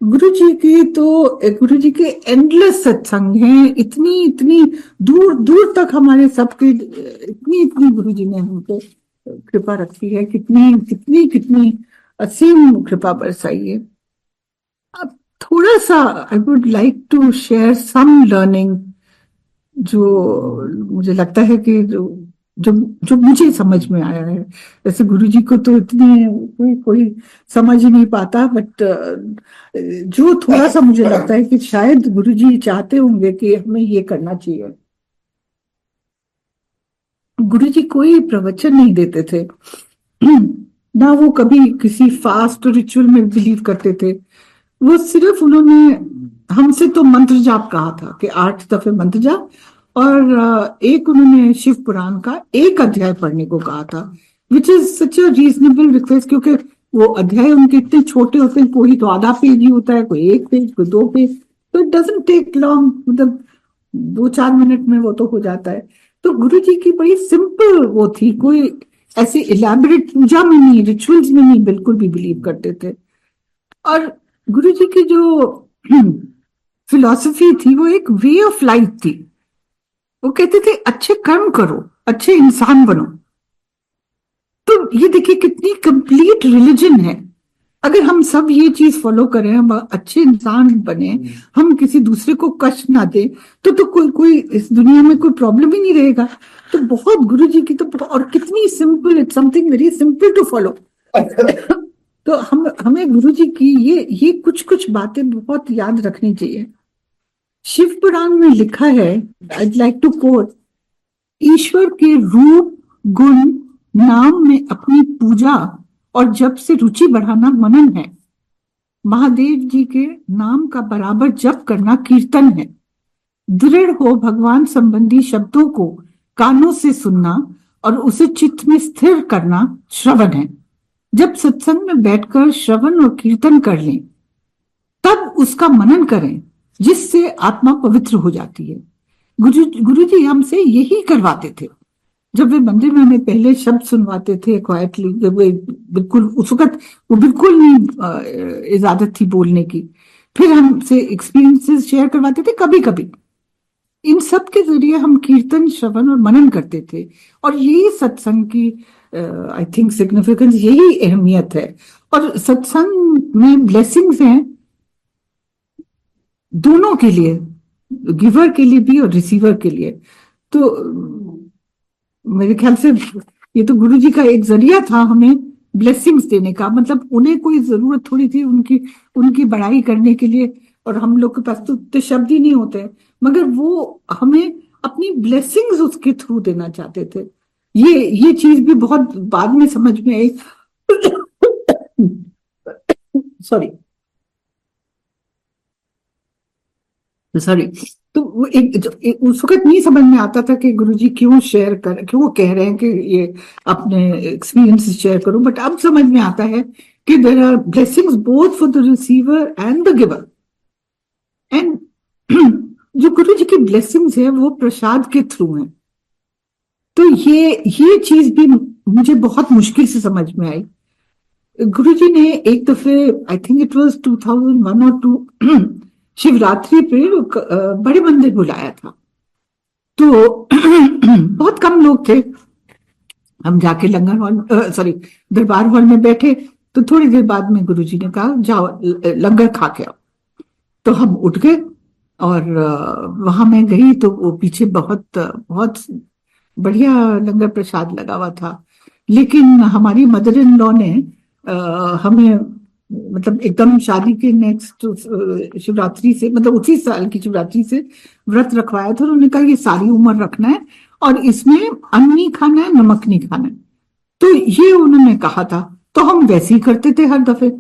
गुरु जी के एंडलेस सत्संग हैं, इतनी इतनी दूर दूर तक हमारे सबके, इतनी इतनी गुरु जी ने हमको कृपा रखी है, कितनी कितनी कितनी असीम कृपा बरसाई है। अब थोड़ा सा I would like to share some learning, जो मुझे लगता है कि जो जो मुझे समझ में आया है। जैसे गुरुजी को तो इतने कोई समझ ही नहीं पाता, बट जो थोड़ा सा मुझे लगता है कि शायद गुरुजी चाहते होंगे कि हमें ये करना चाहिए। गुरुजी कोई प्रवचन नहीं देते थे ना, वो कभी किसी फास्ट रिचुअल में बिलीव करते थे। वो सिर्फ उन्होंने हमसे तो मंत्र जाप कहा था कि 8 दफे मंत्र जाप, और एक उन्होंने शिव पुराण का 1 अध्याय पढ़ने को कहा था, which is such a reasonable request, क्योंकि वो अध्याय उनके इतने छोटे होते हैं, कोई तो आधा पेज ही होता है, कोई 1 पेज, कोई 2 पेज, तो इट डजंट टेक लॉन्ग, मतलब 2-4 मिनट में वो तो हो जाता है। तो गुरु जी की बड़ी सिंपल वो थी, कोई ऐसे इलेबोरेट पूजा में नहीं, रिचुअल्स में नहीं बिल्कुल भी बिलीव करते थे। और गुरु जी की जो फिलॉसफी थी वो एक वे ऑफ लाइफ थी। वो कहते थे अच्छे कर्म करो, अच्छे इंसान बनो। तो ये देखिए कितनी कंप्लीट रिलीजन है। अगर हम सब ये चीज फॉलो करें, हम अच्छे इंसान बने, हम किसी दूसरे को कष्ट ना दे, तो कोई इस दुनिया में कोई प्रॉब्लम ही नहीं रहेगा। तो बहुत गुरु जी की तो, और कितनी simple, it's something very simple to follow. तो हमें गुरु जी की ये कुछ कुछ बातें बहुत याद रखनी चाहिए। शिव पुराण में लिखा है, आई लाइक टू कोट, ईश्वर के रूप गुण नाम में अपनी पूजा और जप से रुचि बढ़ाना मनन है। महादेव जी के नाम का बराबर जप करना कीर्तन है। दृढ़ हो भगवान संबंधी शब्दों को कानों से सुनना और उसे चित्त में स्थिर करना श्रवण है। जब सत्संग में बैठकर श्रवण और कीर्तन कर लें, तब उसका मनन करें, जिससे आत्मा पवित्र हो जाती है। गुरु जी हमसे यही करवाते थे। जब वे मंदिर में हमें पहले शब्द सुनवाते थे क्वाइटली, जब वे बिल्कुल उस वक्त वो बिल्कुल नहीं इजाजत थी बोलने की, फिर हमसे एक्सपीरियंसेस शेयर करवाते थे कभी कभी। इन सब के जरिए हम कीर्तन, श्रवण और मनन करते थे, और यही सत्संग की आई थिंक सिग्निफिकेंस, यही अहमियत है। और सत्संग में ब्लेसिंग्स हैं दोनों के लिए, गिवर के लिए भी और रिसीवर के लिए। तो मेरे ख्याल से ये तो गुरु जी का एक जरिया था हमें ब्लेसिंग्स देने का। मतलब उन्हें कोई जरूरत थोड़ी थी उनकी उनकी बड़ाई करने के लिए, और हम लोग के पास तो उतने शब्द ही नहीं होते, मगर वो हमें अपनी ब्लेसिंग्स उसके थ्रू देना चाहते थे। ये चीज भी बहुत बाद में समझ में आई। Sorry sorry. तो वो उस वक्त नहीं समझ में आता था कि गुरुजी क्यों वो कह रहे हैं कि ये अपने एक्सपीरियंस शेयर करो, बट अब समझ में आता है कि there are blessings both for the receiver and the giver. And जो गुरु जी की ब्लेसिंग्स है वो प्रसाद के थ्रू है। तो ये चीज भी मुझे बहुत मुश्किल से समझ में आई। गुरु जी ने एक दफे, आई थिंक इट वाज 2001 और 2, शिवरात्रि पे बड़े मंदिर बुलाया था। तो बहुत कम लोग थे। हम जाके लंगर हॉल, सॉरी, दरबार हॉल में बैठे। तो थोड़ी देर बाद में गुरुजी ने कहा जाओ लंगर खा के आओ। तो हम उठ गए और वहां मैं गई तो वो पीछे बहुत बहुत बढ़िया लंगर प्रसाद लगा हुआ था। लेकिन हमारी मदर इन लॉ ने हमें, मतलब एकदम शादी के नेक्स्ट शिवरात्रि से, मतलब उसी साल की शिवरात्रि से व्रत रखवाया था। उन्होंने कहा ये सारी उम्र रखना है और इसमें अन्न नहीं खाना है, नमक नहीं खाना है। तो ये उन्होंने कहा था, तो हम वैसे ही करते थे हर दफे।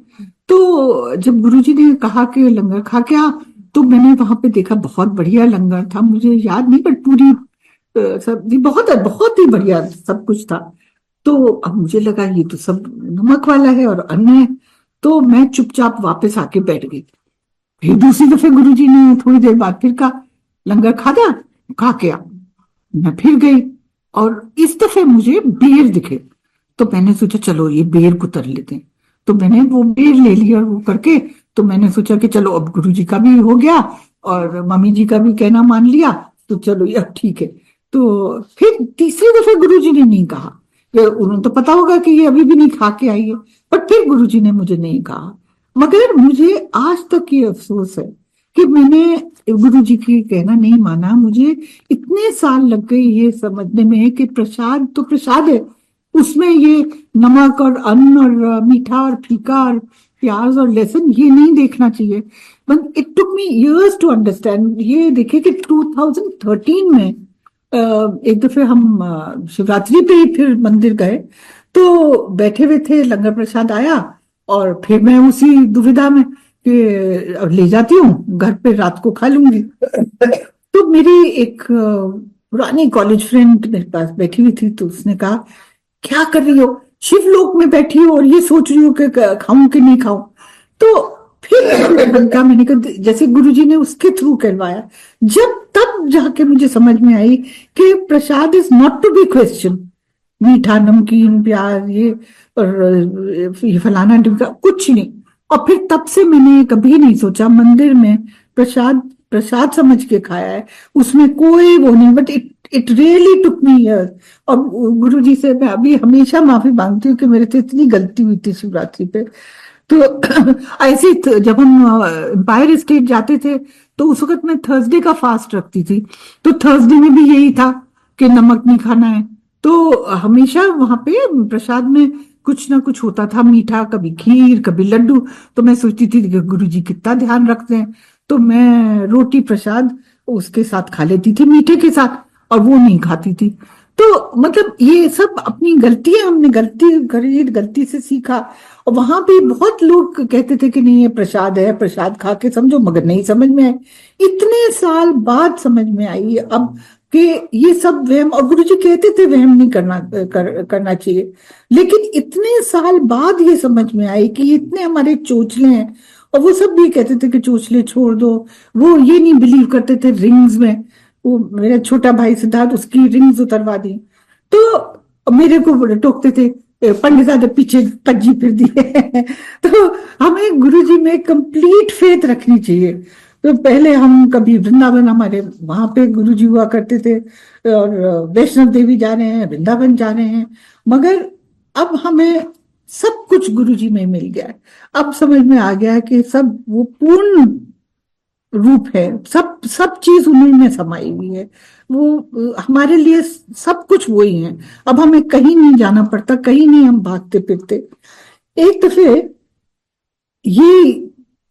तो जब गुरुजी ने कहा कि लंगर खा के आ, तो मैंने वहां पे देखा बहुत बढ़िया लंगर था। मुझे याद नहीं, बट पूरी सब्जी बहुत बहुत ही बढ़िया सब कुछ था। तो अब मुझे लगा ये तो सब नमक वाला है और अन्न है। तो मैं चुपचाप वापस आके बैठ गई। फिर दूसरी दफे गुरुजी ने थोड़ी देर बाद फिर कहा लंगर खादा, खा के आ। मैं फिर गई और इस दफे मुझे बेर दिखे। तो मैंने सोचा चलो ये बेर को तर लेते हैं। तो मैंने वो बेर ले लिया और वो करके, तो मैंने सोचा कि चलो अब गुरुजी का भी हो गया और मम्मी जी का भी कहना मान लिया, तो चलो ये अब ठीक है। तो फिर तीसरी दफे गुरुजी ने नहीं कहा। उन्हें तो पता होगा कि ये अभी भी नहीं खा के आई है, पर फिर गुरुजी ने मुझे नहीं कहा। मगर मुझे आज तक ये अफसोस है कि मैंने गुरुजी की कहना नहीं माना। मुझे इतने साल लग गए ये समझने में कि प्रसाद तो प्रसाद है, उसमें ये नमक और अन्न और मीठा और फीका और प्याज और लहसुन ये नहीं देखना चाहिए। But it took me years to understand. ये देखिए कि 2013 में एक दफे हम शिवरात्रि पे ही फिर मंदिर गए। तो बैठे हुए थे, लंगर प्रसाद आया और फिर मैं उसी दुविधा में कि अब ले जाती हूँ घर पे, रात को खा लूंगी। तो मेरी एक पुरानी कॉलेज फ्रेंड मेरे पास बैठी हुई थी। तो उसने कहा क्या कर रही हो, शिवलोक में बैठी हो और ये सोच रही हो कि खाऊं कि नहीं खाऊं। तो फिर कहा, मैंने कहा जैसे गुरुजी ने उसके थ्रू करवाया, जब तब जाके मुझे समझ में आई कि prasad is not to be question. मीठा, नमकीन, प्याज, ये और ये फलाना ढिमका कुछ नहीं। और फिर तब से मैंने कभी नहीं सोचा, मंदिर में प्रसाद प्रसाद समझ के खाया है, उसमें कोई वो नहीं। But it really took me years. और गुरुजी से मैं अभी हमेशा माफी मांगती हूँ कि मेरे से इतनी गलती हुई थी शिवरात्रि पे। तो ऐसे जब हम एम्पायर स्टेट जाते थे तो उस वक्त मैं थर्सडे का फास्ट रखती थी। तो थर्सडे में भी यही था कि नमक नहीं खाना है। तो हमेशा वहां पे प्रसाद में कुछ ना कुछ होता था, मीठा, कभी खीर, कभी लड्डू। तो मैं सोचती थी कि गुरुजी कितना ध्यान रखते हैं। तो मैं रोटी प्रसाद उसके साथ खा लेती थी, मीठे के साथ, और वो नहीं खाती थी। तो मतलब ये सब अपनी गलती है, हमने गलती करी, गलती से सीखा। और वहां पे बहुत लोग कहते थे कि नहीं ये प्रसाद है, प्रसाद खा के समझो, मगर नहीं समझ में आए। इतने साल बाद समझ में आई अब कि ये सब वहम, और गुरुजी कहते थे वहम नहीं करना चाहिए। लेकिन इतने साल बाद ये समझ में आई कि इतने हमारे चोचले हैं। और वो सब भी कहते थे कि चोचले छोड़ दो। वो ये नहीं बिलीव करते थे रिंग्स में। वो मेरा छोटा भाई सिद्धार्थ, उसकी रिंग्स उतरवा दी। तो मेरे को टोकते थे पंडित ज्यादा पीछे पज्जी फिर दी है। तो हमें गुरुजी में कंप्लीट फेथ रखनी चाहिए। तो पहले हम कभी वृंदावन, हमारे वहां पे गुरुजी हुआ करते थे, और वैष्णव देवी जा रहे हैं, वृंदावन जा रहे हैं, मगर अब हमें सब कुछ गुरुजी में मिल गया है। अब समझ में आ गया है कि सब वो पूर्ण रूप है, सब सब चीज उन्हीं में समाई हुई है। वो हमारे लिए सब कुछ वही है। अब हमें कहीं नहीं जाना पड़ता, कहीं नहीं हम भागते फिरते। एक दफे ये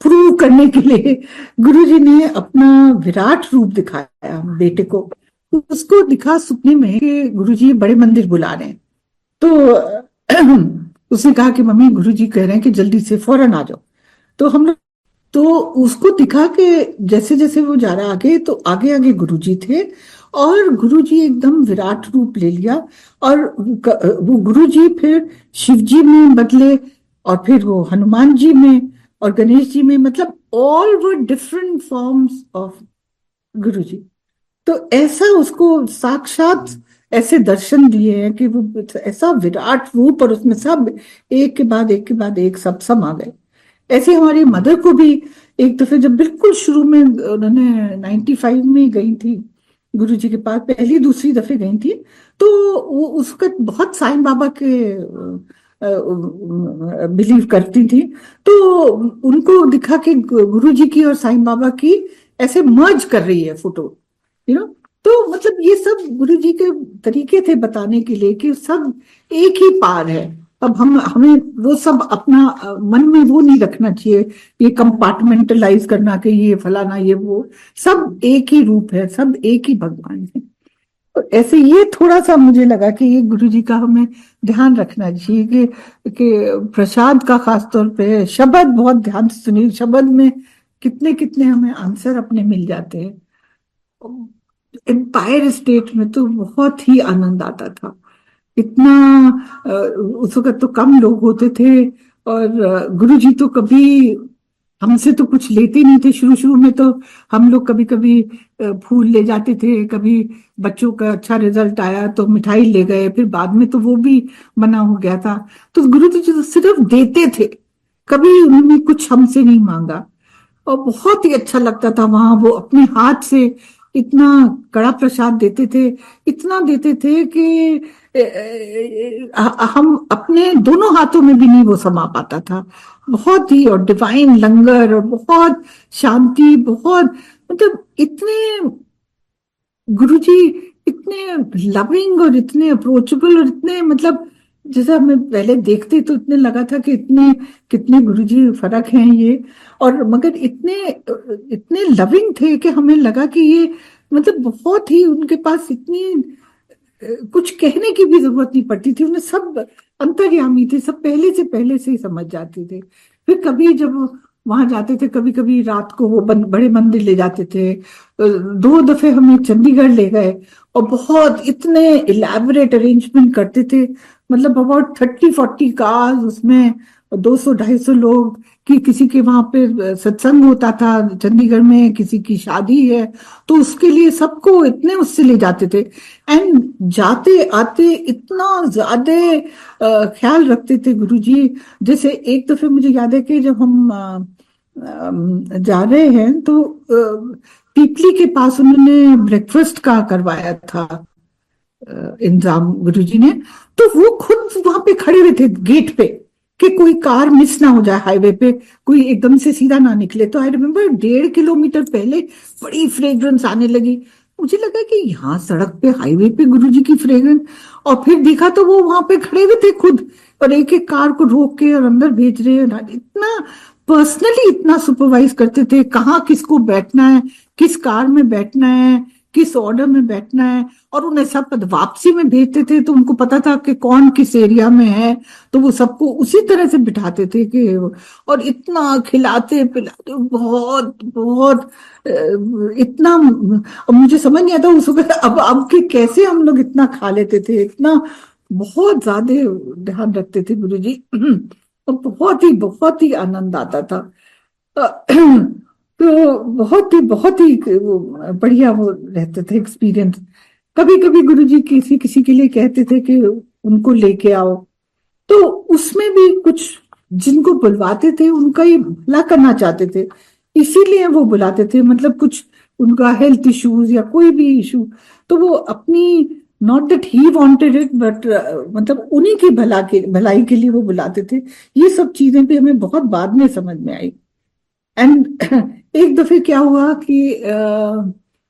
प्रूव करने के लिए गुरुजी ने अपना विराट रूप दिखाया बेटे को। उसको दिखा सपने में कि गुरुजी बड़े मंदिर बुला रहे हैं। तो उसने कहा कि मम्मी गुरुजी कह रहे हैं कि जल्दी से फौरन आ जाओ। तो हम लोग, तो उसको दिखा कि जैसे जैसे वो जा रहा आगे, तो आगे आगे गुरुजी थे और गुरुजी एकदम विराट रूप ले लिया। और वो गुरुजी फिर शिव जी में बदले, और फिर वो हनुमान जी में और गणेश जी में, मतलब all our different forms of Guruji. तो ऐसा उसको साक्षात ऐसे दर्शन दिए हैं कि वो ऐसा विराट रूप, और उसमें सब एक के बाद एक के बाद एक सब समा गए। ऐसे हमारी मदर को भी एक दफे जब बिल्कुल शुरू में उन्होंने 95 में गई थी गुरुजी के पास, पहली दूसरी दफे गई थी, तो वो उसका बहुत साईं बाबा के बिलीव करती थी। तो उनको दिखा कि गुरुजी की और साईं बाबा की ऐसे मर्ज कर रही है फोटो, यू नो। तो मतलब ये सब गुरुजी के तरीके थे बताने के लिए कि सब एक ही पार है। अब हम हमें वो सब अपना मन में वो नहीं रखना चाहिए, ये कंपार्टमेंटलाइज करना कि ये फलाना ये वो, सब एक ही रूप है, सब एक ही भगवान है। तो ऐसे ये थोड़ा सा मुझे लगा कि ये गुरुजी का हमें ध्यान रखना चाहिए कि प्रसाद का खास तौर पे शब्द बहुत ध्यान से सुनिए। शब्द में कितने कितने हमें आंसर अपने मिल जाते हैं। एम्पायर स्टेट में तो बहुत ही आनंद आता था। इतना उस वक्त तो कम लोग होते थे, और गुरुजी तो कभी हमसे तो कुछ लेते नहीं थे। शुरू शुरू में तो हम लोग कभी कभी फूल ले जाते थे, कभी बच्चों का अच्छा रिजल्ट आया तो मिठाई ले गए, फिर बाद में तो वो भी मना हो गया था। तो गुरु जी तो सिर्फ देते थे, कभी उन्होंने कुछ हमसे नहीं मांगा। और बहुत ही अच्छा लगता था वहां, वो अपने हाथ से इतना कड़ा प्रसाद देते थे, इतना देते थे कि हम अपने दोनों हाथों में भी नहीं वो समा पाता था। बहुत ही, और डिवाइन लंगर, और बहुत शांति, बहुत मतलब इतने गुरुजी इतने लविंग और इतने अप्रोचेबल, और इतने मतलब जैसे हमें पहले देखते तो इतने लगा था कि इतने कितने गुरुजी फर्क हैं ये, और मगर इतने इतने लविंग थे कि हमें लगा कि ये मतलब बहुत ही उनके पास इतनी कुछ कहने की भी जरूरत नहीं पड़ती थी। उन्हें सब अंतर्यामी थे, सब पहले से ही समझ जाते थे। फिर कभी जब वहां जाते थे, कभी कभी रात को वो बड़े मंदिर ले जाते थे। 2 दफे हमें चंडीगढ़ ले गए, और बहुत इतने इलेबोरेट अरेंजमेंट करते थे, मतलब अबाउट 30-40 कार्स उसमें, 200-250 लोग कि किसी के वहां पे सत्संग होता था चंडीगढ़ में, किसी की शादी है, तो उसके लिए सबको इतने उससे ले जाते थे। एंड जाते आते इतना ज्यादा ख्याल रखते थे गुरुजी। जैसे एक दफे मुझे याद है कि जब हम जा रहे हैं तो पीपली के पास उन्होंने ब्रेकफास्ट का करवाया था इंतजाम गुरुजी ने। तो वो खुद वहां पे खड़े हुए थे गेट पे कि कोई कार मिस ना हो जाए हाईवे पे, कोई एकदम से सीधा ना निकले। तो आई रिमेम्बर 1.5 किलोमीटर पहले बड़ी फ्रेग्रेंस आने लगी। मुझे लगा कि यहाँ सड़क पे हाईवे पे गुरुजी की फ्रेग्रेंस, और फिर देखा तो वो वहां पे खड़े हुए थे खुद, और एक एक कार को रोक के और अंदर भेज रहे हैं। इतना पर्सनली इतना सुपरवाइज करते थे, कहाँ किसको बैठना है, किस कार में बैठना है, किस ऑर्डर में बैठना है, और उन्हें सब वापसी में भेजते थे तो उनको पता था कि कौन किस एरिया में है, तो वो सबको उसी तरह से बिठाते थे कि, और इतना खिलाते पिलाते बहुत बहुत इतना, और मुझे समझ नहीं आता उस वक्त अब के कैसे हम लोग इतना खा लेते थे, इतना बहुत ज्यादा ध्यान रखते थे गुरुजी। और बहुत ही आनंद आता था। तो बहुत ही वो बढ़िया वो रहते थे एक्सपीरियंस। कभी कभी गुरुजी किसी किसी के लिए कहते थे कि उनको लेके आओ, तो उसमें भी कुछ जिनको बुलवाते थे उनका ही भला करना चाहते थे, इसीलिए वो बुलाते थे। मतलब कुछ उनका हेल्थ इश्यूज या कोई भी इशू, तो वो अपनी not that he wanted it, but मतलब उन्हीं की भलाई के लिए वो बुलाते थे। ये सब चीजें भी हमें बहुत बाद में समझ में आई। एंड एक दफे क्या हुआ कि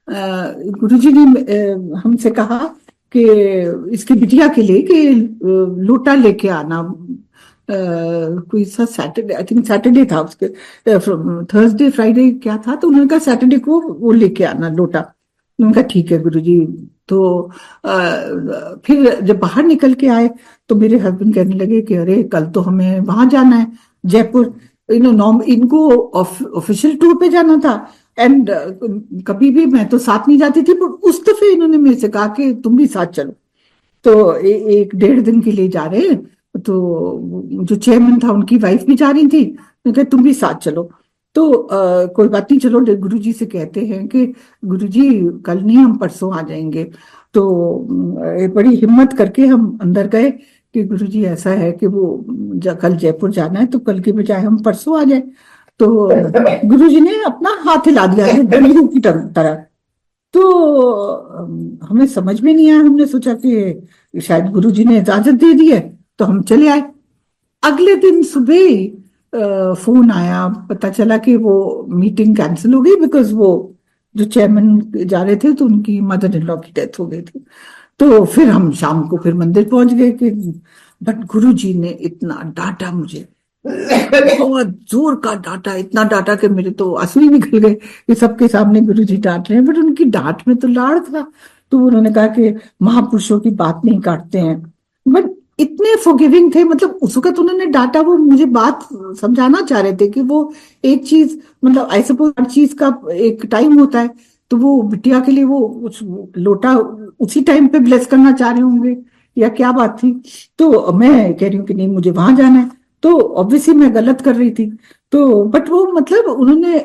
गुरुजी ने हमसे कहा कि इसकी बिटिया के लिए कि लोटा लेके आना। कोई सा सैटरडे, आई थिंक सैटरडे था उसके, थर्सडे फ्राइडे क्या था, तो उन्होंने कहा सैटरडे को वो लेके आना लोटा। उन्होंने कहा ठीक है गुरुजी। तो फिर जब बाहर निकल के आए तो मेरे हस्बैंड कहने लगे कि अरे कल तो हमें वहां जाना है, जयपुर। इनको ऑफिशियल टूर पे जाना था। एंड कभी भी मैं तो साथ नहीं जाती थी, पर उस दफे इन्होंने मेरे से कहा कि तुम भी साथ चलो। तो एक 1.5 दिन के लिए जा रहे हैं। तो जो चेयरमैन था उनकी वाइफ भी जा रही थी, मैं कहा तुम भी साथ चलो। तो कोई बात नहीं, चलो गुरुजी से कहते हैं कि गुरुजी कल नहीं, हम परसों आ जाएंगे। तो बड़ी हिम्मत करके हम अंदर गए कि गुरुजी ऐसा है कि वो कल जयपुर जाना है, तो कल के बजाय हम परसों आ जाए। तो गुरुजी ने अपना हाथ हिला दिया बंदूक की तरह। तो हमें समझ में नहीं आया, हमने सोचा कि शायद गुरुजी ने इजाजत दे दी है, तो हम चले आए। अगले दिन सुबह ही फोन आया, पता चला कि वो मीटिंग कैंसिल हो गई, बिकॉज वो जो चेयरमैन जा रहे थे तो उनकी मदर इन लॉ की डेथ हो गई थी। तो फिर हम शाम को फिर मंदिर पहुंच गए कि, बट गुरुजी ने इतना डांटा मुझे, बहुत जोर का डांटा, इतना डांटा कि मेरे तो आंसू ही निकल गए कि सबके सामने गुरुजी डांट रहे हैं। बट उनकी डांट में तो लाड़ था। तो उन्होंने कहा कि महापुरुषों की बात नहीं काटते हैं। बट इतने फॉरगिविंग थे, मतलब उस वक्त उन्होंने डांटा, वो मुझे बात समझाना चाह रहे थे कि वो एक चीज, मतलब आई सपोज हर चीज का एक टाइम होता है। तो वो बिटिया के लिए वो उस लोटा उसी टाइम पे ब्लेस करना चाह रहे होंगे, या क्या बात थी। तो मैं कह रही हूँ कि नहीं, मुझे वहां जाना है। तो ऑब्वियसली मैं गलत कर रही थी। तो बट वो मतलब उन्होंने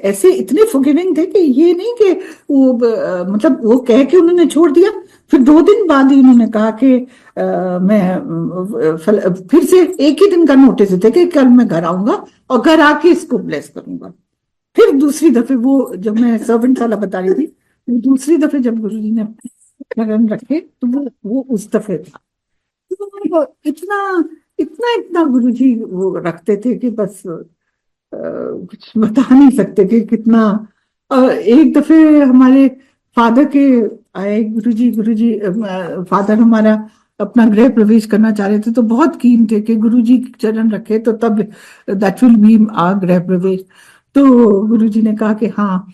ऐसे इतने फॉरगिविंग थे कि ये नहीं कि वो मतलब वो कह के उन्होंने छोड़ दिया। फिर 2 दिन बाद ही उन्होंने कहा कि मैं फिर से एक ही दिन का नोटिस देते कि कल मैं घर आऊंगा और घर आके इसको ब्लेस करूंगा। फिर दूसरी दफे वो, जब मैं सर्वेंट वाला बता रही थी, वो दूसरी दफे जब गुरुजी ने लगन रखे तो वो उस दफे था। तो वो इतना इतना इतना गुरुजी वो रखते थे कि बस कुछ बता नहीं सकते कि कितना। एक दफे हमारे फादर के आए गुरुजी, फादर हमारा अपना गृह प्रवेश करना चाह रहे थे, तो बहुत कीन थे कि गुरुजी चरण रखे तो तब दैट विल बी आवर गृह प्रवेश। तो गुरुजी ने कहा कि हाँ,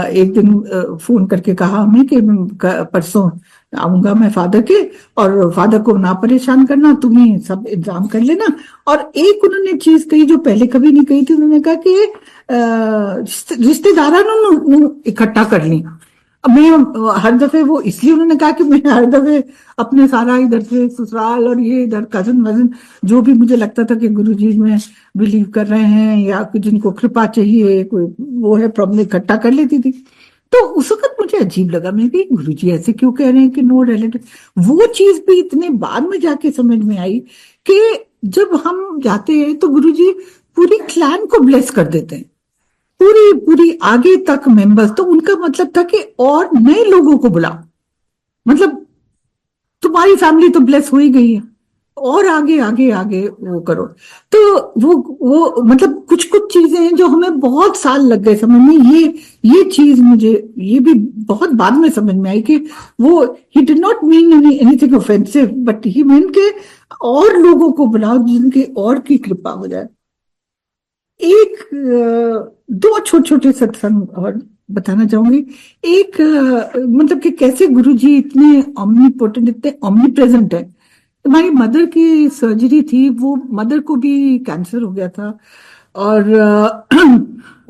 एक दिन फोन करके कहा हमें कि परसों आऊंगा मैं फादर के, और फादर को ना परेशान करना, तुम्हें सब इंतजाम कर लेना। और एक उन्होंने चीज कही जो पहले कभी नहीं कही थी। उन्होंने कहा कि रिश्तेदारा इकट्ठा कर ली। अब मैं हर दफे, वो इसलिए उन्होंने कहा कि मैं हर दफे अपने सारा इधर से ससुराल और ये इधर कजन वजन जो भी मुझे लगता था कि गुरुजी में बिलीव कर रहे हैं या जिनको कृपा चाहिए, कोई वो है प्रॉब्लम, इकट्ठा कर लेती थी। तो उस वक्त मुझे अजीब लगा, मैं कि गुरुजी ऐसे क्यों कह रहे हैं कि नो रिलेटिव। वो चीज भी इतने बाद में जाके समझ में आई कि जब हम जाते हैं तो गुरुजी पूरी क्लैन को ब्लेस कर देते हैं, पूरी पूरी आगे तक मेंबर्स। तो उनका मतलब था कि और नए लोगों को बुलाओ, मतलब तुम्हारी फैमिली तो ब्लेस हो ही गई है, और आगे आगे आगे वो करो। तो वो मतलब कुछ कुछ चीजें हैं जो हमें बहुत साल लग गए समझ में। ये चीज मुझे ये भी बहुत बाद में समझ में आई कि वो he did not mean anything offensive, but he mean के और लोगों को बुलाओ जिनके और की कृपा हो जाए। एक दो छोटे छोटे सत्संग और बताना चाहूंगी। एक मतलब कि कैसे गुरुजी इतने ऑमनीपोटेंट, इतने ऑमनी प्रेजेंट है। हमारी मदर की सर्जरी थी, वो मदर को भी कैंसर हो गया था, और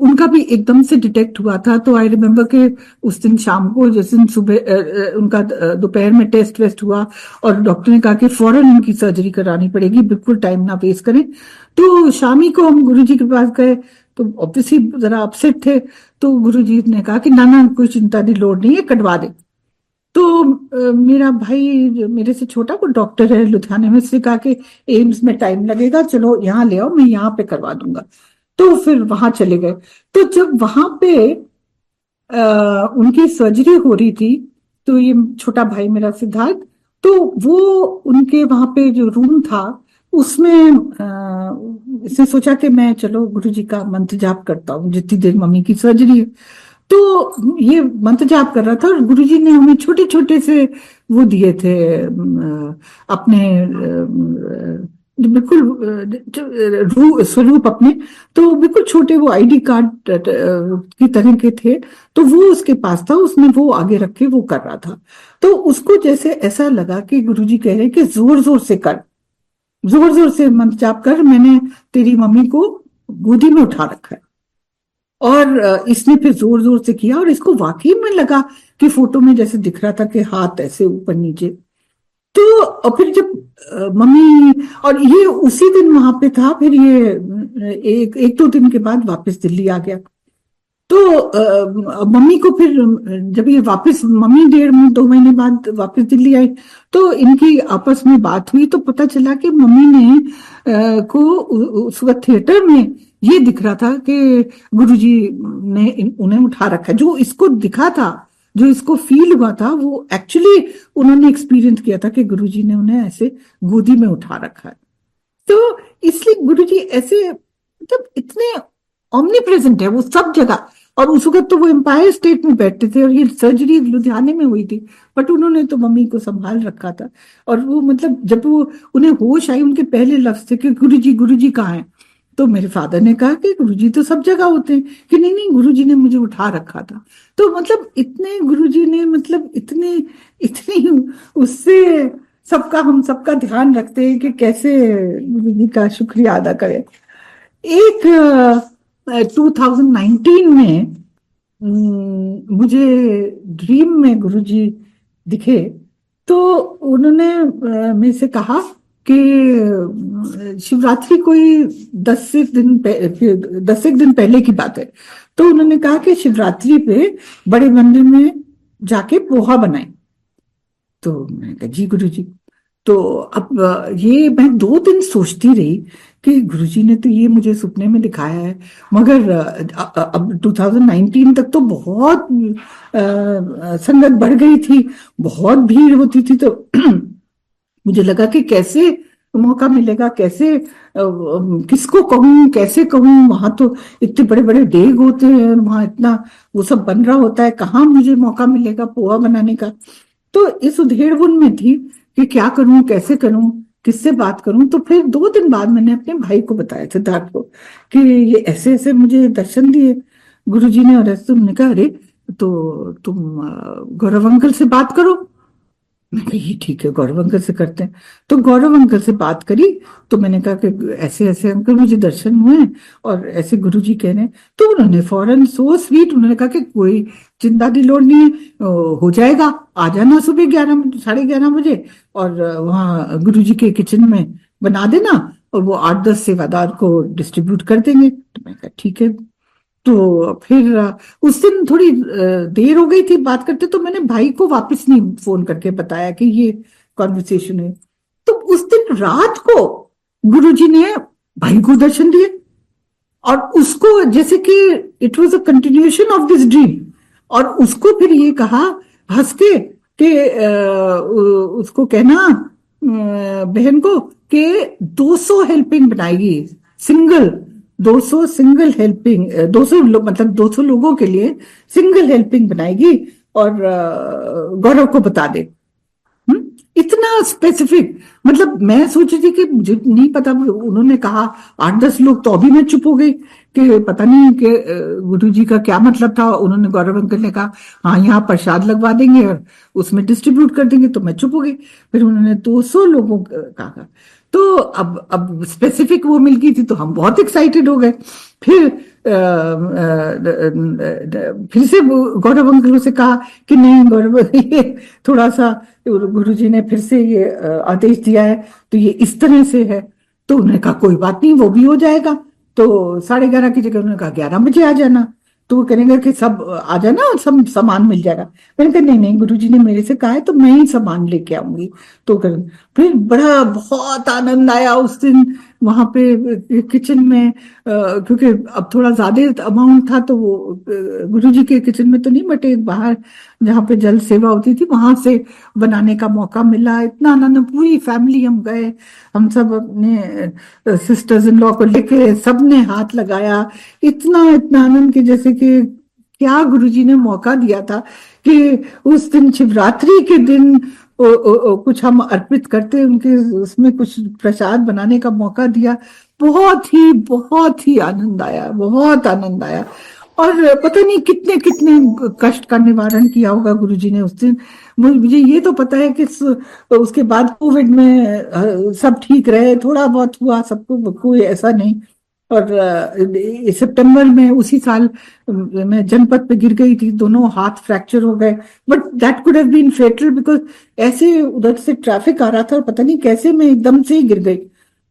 उनका भी एकदम से डिटेक्ट हुआ था। तो आई रिमेम्बर कि उस दिन शाम को, जिस दिन सुबह उनका दोपहर में टेस्ट वेस्ट हुआ, और डॉक्टर ने कहा कि फौरन उनकी सर्जरी करानी पड़ेगी, बिल्कुल टाइम ना वेस्ट करें। तो शामी को हम गुरुजी के पास गए, तो ऑब्वियसली जरा अपसेट थे। तो गुरुजी ने कहा कि ना ना, कोई चिंता की लोड़ नहीं है, कटवा दे। तो मेरा भाई जो मेरे से छोटा, वो डॉक्टर है लुधियाने में, उसने कहा कि एम्स में टाइम लगेगा, चलो यहाँ ले आओ, मैं यहाँ पे करवा दूंगा। तो फिर वहां चले गए। तो जब वहां पे उनकी सर्जरी हो रही थी, तो ये छोटा भाई मेरा सिद्धार्थ, तो वो उनके वहां पे जो रूम था उसमें इसने सोचा कि मैं चलो गुरुजी का मंत्र जाप करता हूँ जितनी देर मम्मी की सर्जरी है। तो ये मंत्र जाप कर रहा था और गुरुजी ने हमें छोटे छोटे से वो दिए थे अपने जो बिल्कुल स्वरूप अपने, तो बिल्कुल छोटे वो आईडी कार्ड की तरह के थे। तो वो उसके पास था, उसने वो आगे रख के वो कर रहा था। तो उसको जैसे ऐसा लगा कि गुरुजी कह रहे हैं कि जोर जोर से कर, जोर जोर से मंत्र जाप कर, मैंने तेरी मम्मी को गोदी में उठा रखा है। और इसने फिर जोर जोर से किया और इसको वाकई में लगा कि फोटो में जैसे दिख रहा था कि हाथ ऐसे ऊपर नीचे। तो और फिर जब मम्मी, और ये उसी दिन वहां पे था, फिर ये एक एक दो दिन के बाद वापस दिल्ली आ गया। तो मम्मी को फिर जब ये वापस, मम्मी 1.5 2 महीने बाद वापस दिल्ली आई, तो इनकी आपस में बात हुई तो पता चला कि मम्मी ने को उस वक्त थिएटर में ये दिख रहा था कि गुरुजी ने उन्हें उठा रखा है। जो इसको दिखा था, जो इसको फील हुआ था, वो एक्चुअली उन्होंने एक्सपीरियंस किया था कि गुरुजी ने उन्हें ऐसे गोदी में उठा रखा है। तो इसलिए गुरुजी ऐसे मतलब इतने ऑमनी प्रेजेंट है वो सब जगह। और उस वक्त तो वो एम्पायर स्टेट में बैठते थे और ये सर्जरी लुधियाने में हुई थी, बट उन्होंने तो मम्मी को संभाल रखा था। और वो मतलब जब वो उन्हें होश आई, उनके पहले लफ्ज थे कि गुरुजी कहाँ हैं। तो मेरे फादर ने कहा कि गुरुजी तो सब जगह होते हैं, कि नहीं नहीं गुरुजी ने मुझे उठा रखा था। तो मतलब इतने गुरुजी ने, मतलब इतने इतनी उससे सबका, हम सबका ध्यान रखते हैं कि कैसे गुरुजी का शुक्रिया अदा करें। एक 2019 में मुझे ड्रीम में गुरुजी दिखे। तो उन्होंने मेरे से कहा कि शिवरात्रि कोई 10 एक दिन पहले की बात है। तो उन्होंने कहा कि शिवरात्रि पे बड़े मंदिर में जाके पोहा बनाए। तो मैंने कहा जी गुरुजी। तो अब ये मैं 2 दिन सोचती रही कि गुरुजी ने तो ये मुझे सपने में दिखाया है, मगर अब 2019 तक तो बहुत संगत बढ़ गई थी, बहुत भीड़ होती थी। तो मुझे लगा कि कैसे मौका मिलेगा, कैसे किसको कहूँ, कैसे कहूँ, वहां तो इतने बड़े बड़े देग होते हैं, वहां इतना वो सब बन रहा होता है, कहाँ मुझे मौका मिलेगा पोहा बनाने का। तो इस उधेड़बुन में थी कि क्या करूं, कैसे करूं, किससे बात करूं। तो फिर 2 दिन बाद मैंने अपने भाई को बताया, सिद्धार्थ को, कि ये ऐसे ऐसे मुझे दर्शन दिए गुरुजी ने। और ऐसे तुमने कहा, अरे तो तुम गौरव अंकल से बात करो। मैं कहा ये ठीक है, गौरव अंकल से करते हैं। तो गौरव अंकल से बात करी। तो मैंने कहा कि ऐसे ऐसे अंकल मुझे दर्शन हुए हैं और ऐसे गुरुजी कह रहे हैं। तो उन्होंने फौरन सो स्वीट, उन्होंने कहा कि कोई चिंता की लोड़ नहीं है, हो जाएगा, आ जाना सुबह 11 साढ़े 11 बजे और वहाँ गुरुजी के किचन में बना देना और वो 8-10 सेवादार को डिस्ट्रीब्यूट कर देंगे। तो मैंने कहा ठीक है। तो फिर उस दिन थोड़ी देर हो गई थी बात करते, तो मैंने भाई को वापस नहीं फोन करके बताया कि ये कॉन्वर्सेशन है। तो उस दिन रात को गुरुजी ने भाई को दर्शन दिए और उसको जैसे कि it was a continuation of this dream. और उसको फिर ये कहा हंस के कि उसको कहना बहन को कि 200 हेल्पिंग बनाएगी, सिंगल 200 सिंगल हेल्पिंग, 200 मतलब 200 लोगों के लिए सिंगल हेल्पिंग बनाएगी और गौरव को बता दे। इतना स्पेसिफिक, मतलब मैं सोच रही थी कि मुझे नहीं पता, उन्होंने कहा 8-10 लोग, तो अभी मैं चुप हो गई कि पता नहीं कि गुरुजी का क्या मतलब था। उन्होंने, गौरव अंकल ने कहा हाँ यहाँ प्रसाद लगवा देंगे और उसमें डिस्ट्रीब्यूट कर देंगे, तो मैं चुप हो गई। फिर उन्होंने 200 लोगों का कहा। तो अब स्पेसिफिक वो मिल गई थी तो हम बहुत एक्साइटेड हो गए। फिर फिर से गौरव अंकल से कहा कि नहीं गौरव, ये थोड़ा सा गुरुजी ने फिर से ये आदेश दिया है तो ये इस तरह से है। तो उन्होंने कहा कोई बात नहीं, वो भी हो जाएगा। तो 11:30 की जगह उन्होंने कहा 11 बजे आ जाना। तो वो कहेंगे कि सब आ जाना और सब सामान मिल जाएगा। मैंने कहा नहीं नहीं, गुरुजी ने मेरे से कहा है तो मैं ही सामान लेके आऊंगी। तो फिर बड़ा बहुत आनंद आया उस दिन। वहां पे किचन में क्योंकि अब थोड़ा ज्यादा अमाउंट था तो वो गुरुजी के किचन में तो नहीं, बट एक बाहर जहाँ पे जल सेवा होती थी वहां से बनाने का मौका मिला। इतना आनंद, पूरी फैमिली हम गए, हम सब अपने सिस्टर्स इन लॉ को लेके सबने हाथ लगाया। इतना इतना आनंद कि जैसे कि क्या गुरुजी ने मौका दिया था कि उस दिन शिवरात्रि के दिन कुछ हम अर्पित करते, उनके उसमें कुछ प्रसाद बनाने का मौका दिया। बहुत ही आनंद आया, बहुत आनंद आया। और पता नहीं कितने कितने कष्ट का निवारण किया होगा गुरुजी ने उस दिन। मुझे ये तो पता है कि उसके बाद कोविड में सब ठीक रहे, थोड़ा बहुत हुआ सबको, कोई ऐसा नहीं। और सितंबर में उसी साल मैं जनपद पे गिर गई थी, दोनों हाथ फ्रैक्चर हो गए। But that could have been fatal because ऐसे उधर से ट्रैफिक आ रहा था और पता नहीं कैसे मैं एकदम से ही गिर गई।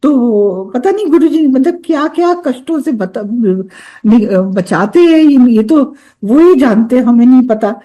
तो पता नहीं गुरुजी मतलब क्या क्या कष्टों से बचाते हैं, ये तो वो ही जानते हैं, हमें नहीं पता।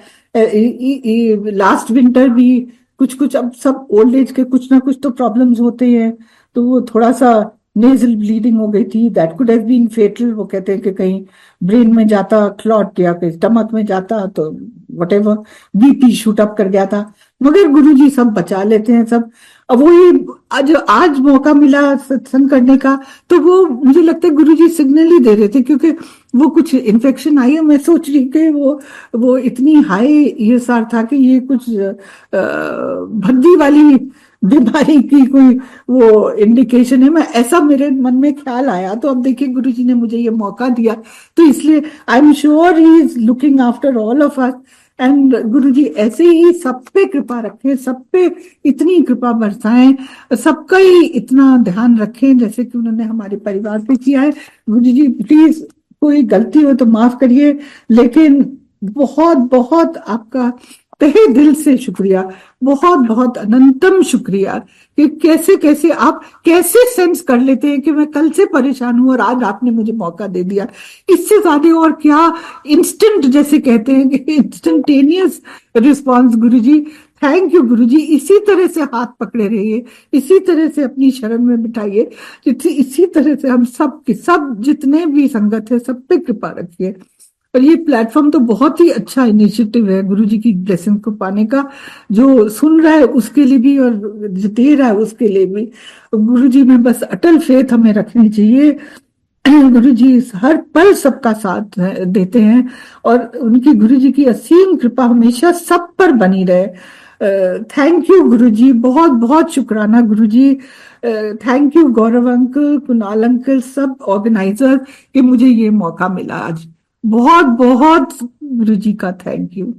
लास्ट विंटर भी कुछ कुछ, अब सब ओल्ड एज के कुछ ना कुछ तो प्रॉब्लम्स होते हैं। तो वो थोड़ा सा नेजल ब्लीडिंग हो गई थी, that could have been fatal. वो कहते हैं कि कहीं ब्रेन में जाता क्लॉट या कहीं स्टमक में जाता तो what ever, BP shoot up कर गया था। मगर गुरुजी सब बचा लेते हैं सब। अब वही आज आज मौका मिला सत्संग करने का, तो वो मुझे लगता है गुरुजी सिग्नल ही दे रहे थे, क्योंकि वो कुछ इन्फेक्शन आई है। मैं सोच रही कि वो इतनी हाई ईएसआर था कि ये कुछ भद्दी वाली बीमारी की कोई वो इंडिकेशन है। मैं ऐसा मेरे मन में ख्याल आया, तो अब देखिए गुरुजी ने मुझे ये मौका दिया, तो इसलिए I am sure he is looking after all of us. And Guruji ऐसे ही सब पे कृपा रखें, सब पे इतनी कृपा बरसाएं, सबका ही इतना ध्यान रखें जैसे कि उन्होंने हमारे परिवार पे किया है। गुरुजी प्लीज कोई गलती हो तो माफ करिए, लेकिन बहुत बहुत आपका तहे दिल से शुक्रिया, बहुत बहुत अनंतम शुक्रिया कि कैसे कैसे आप कैसे सेंस कर लेते हैं कि मैं कल से परेशान हूं और आज आपने मुझे मौका दे दिया। इससे ज्यादा और क्या, इंस्टेंट जैसे कहते हैं कि instantaneous response. Guruji thank you Guruji, इसी तरह से हाथ पकड़े रहिए, इसी तरह से अपनी शरण में बिठाइए, इसी तरह से हम सब के सब जितने भी संगत है सब पे कृपा रखिए। और ये प्लेटफॉर्म तो बहुत ही अच्छा इनिशिएटिव है गुरुजी की ब्लेसिंग को पाने का, जो सुन रहा है उसके लिए भी और जो दे रहा है उसके लिए भी। गुरुजी में बस अटल फेथ हमें रखनी चाहिए। गुरुजी हर पल सबका साथ देते हैं और उनकी गुरुजी की असीम कृपा हमेशा सब पर बनी रहे। थैंक यू गुरुजी, बहुत बहुत शुक्राना Guruji. Thank you Gaurav uncle, Kunal uncle, सब ऑर्गेनाइजर कि मुझे ये मौका मिला आज। बहुत बहुत गुरुजी का थैंक यू।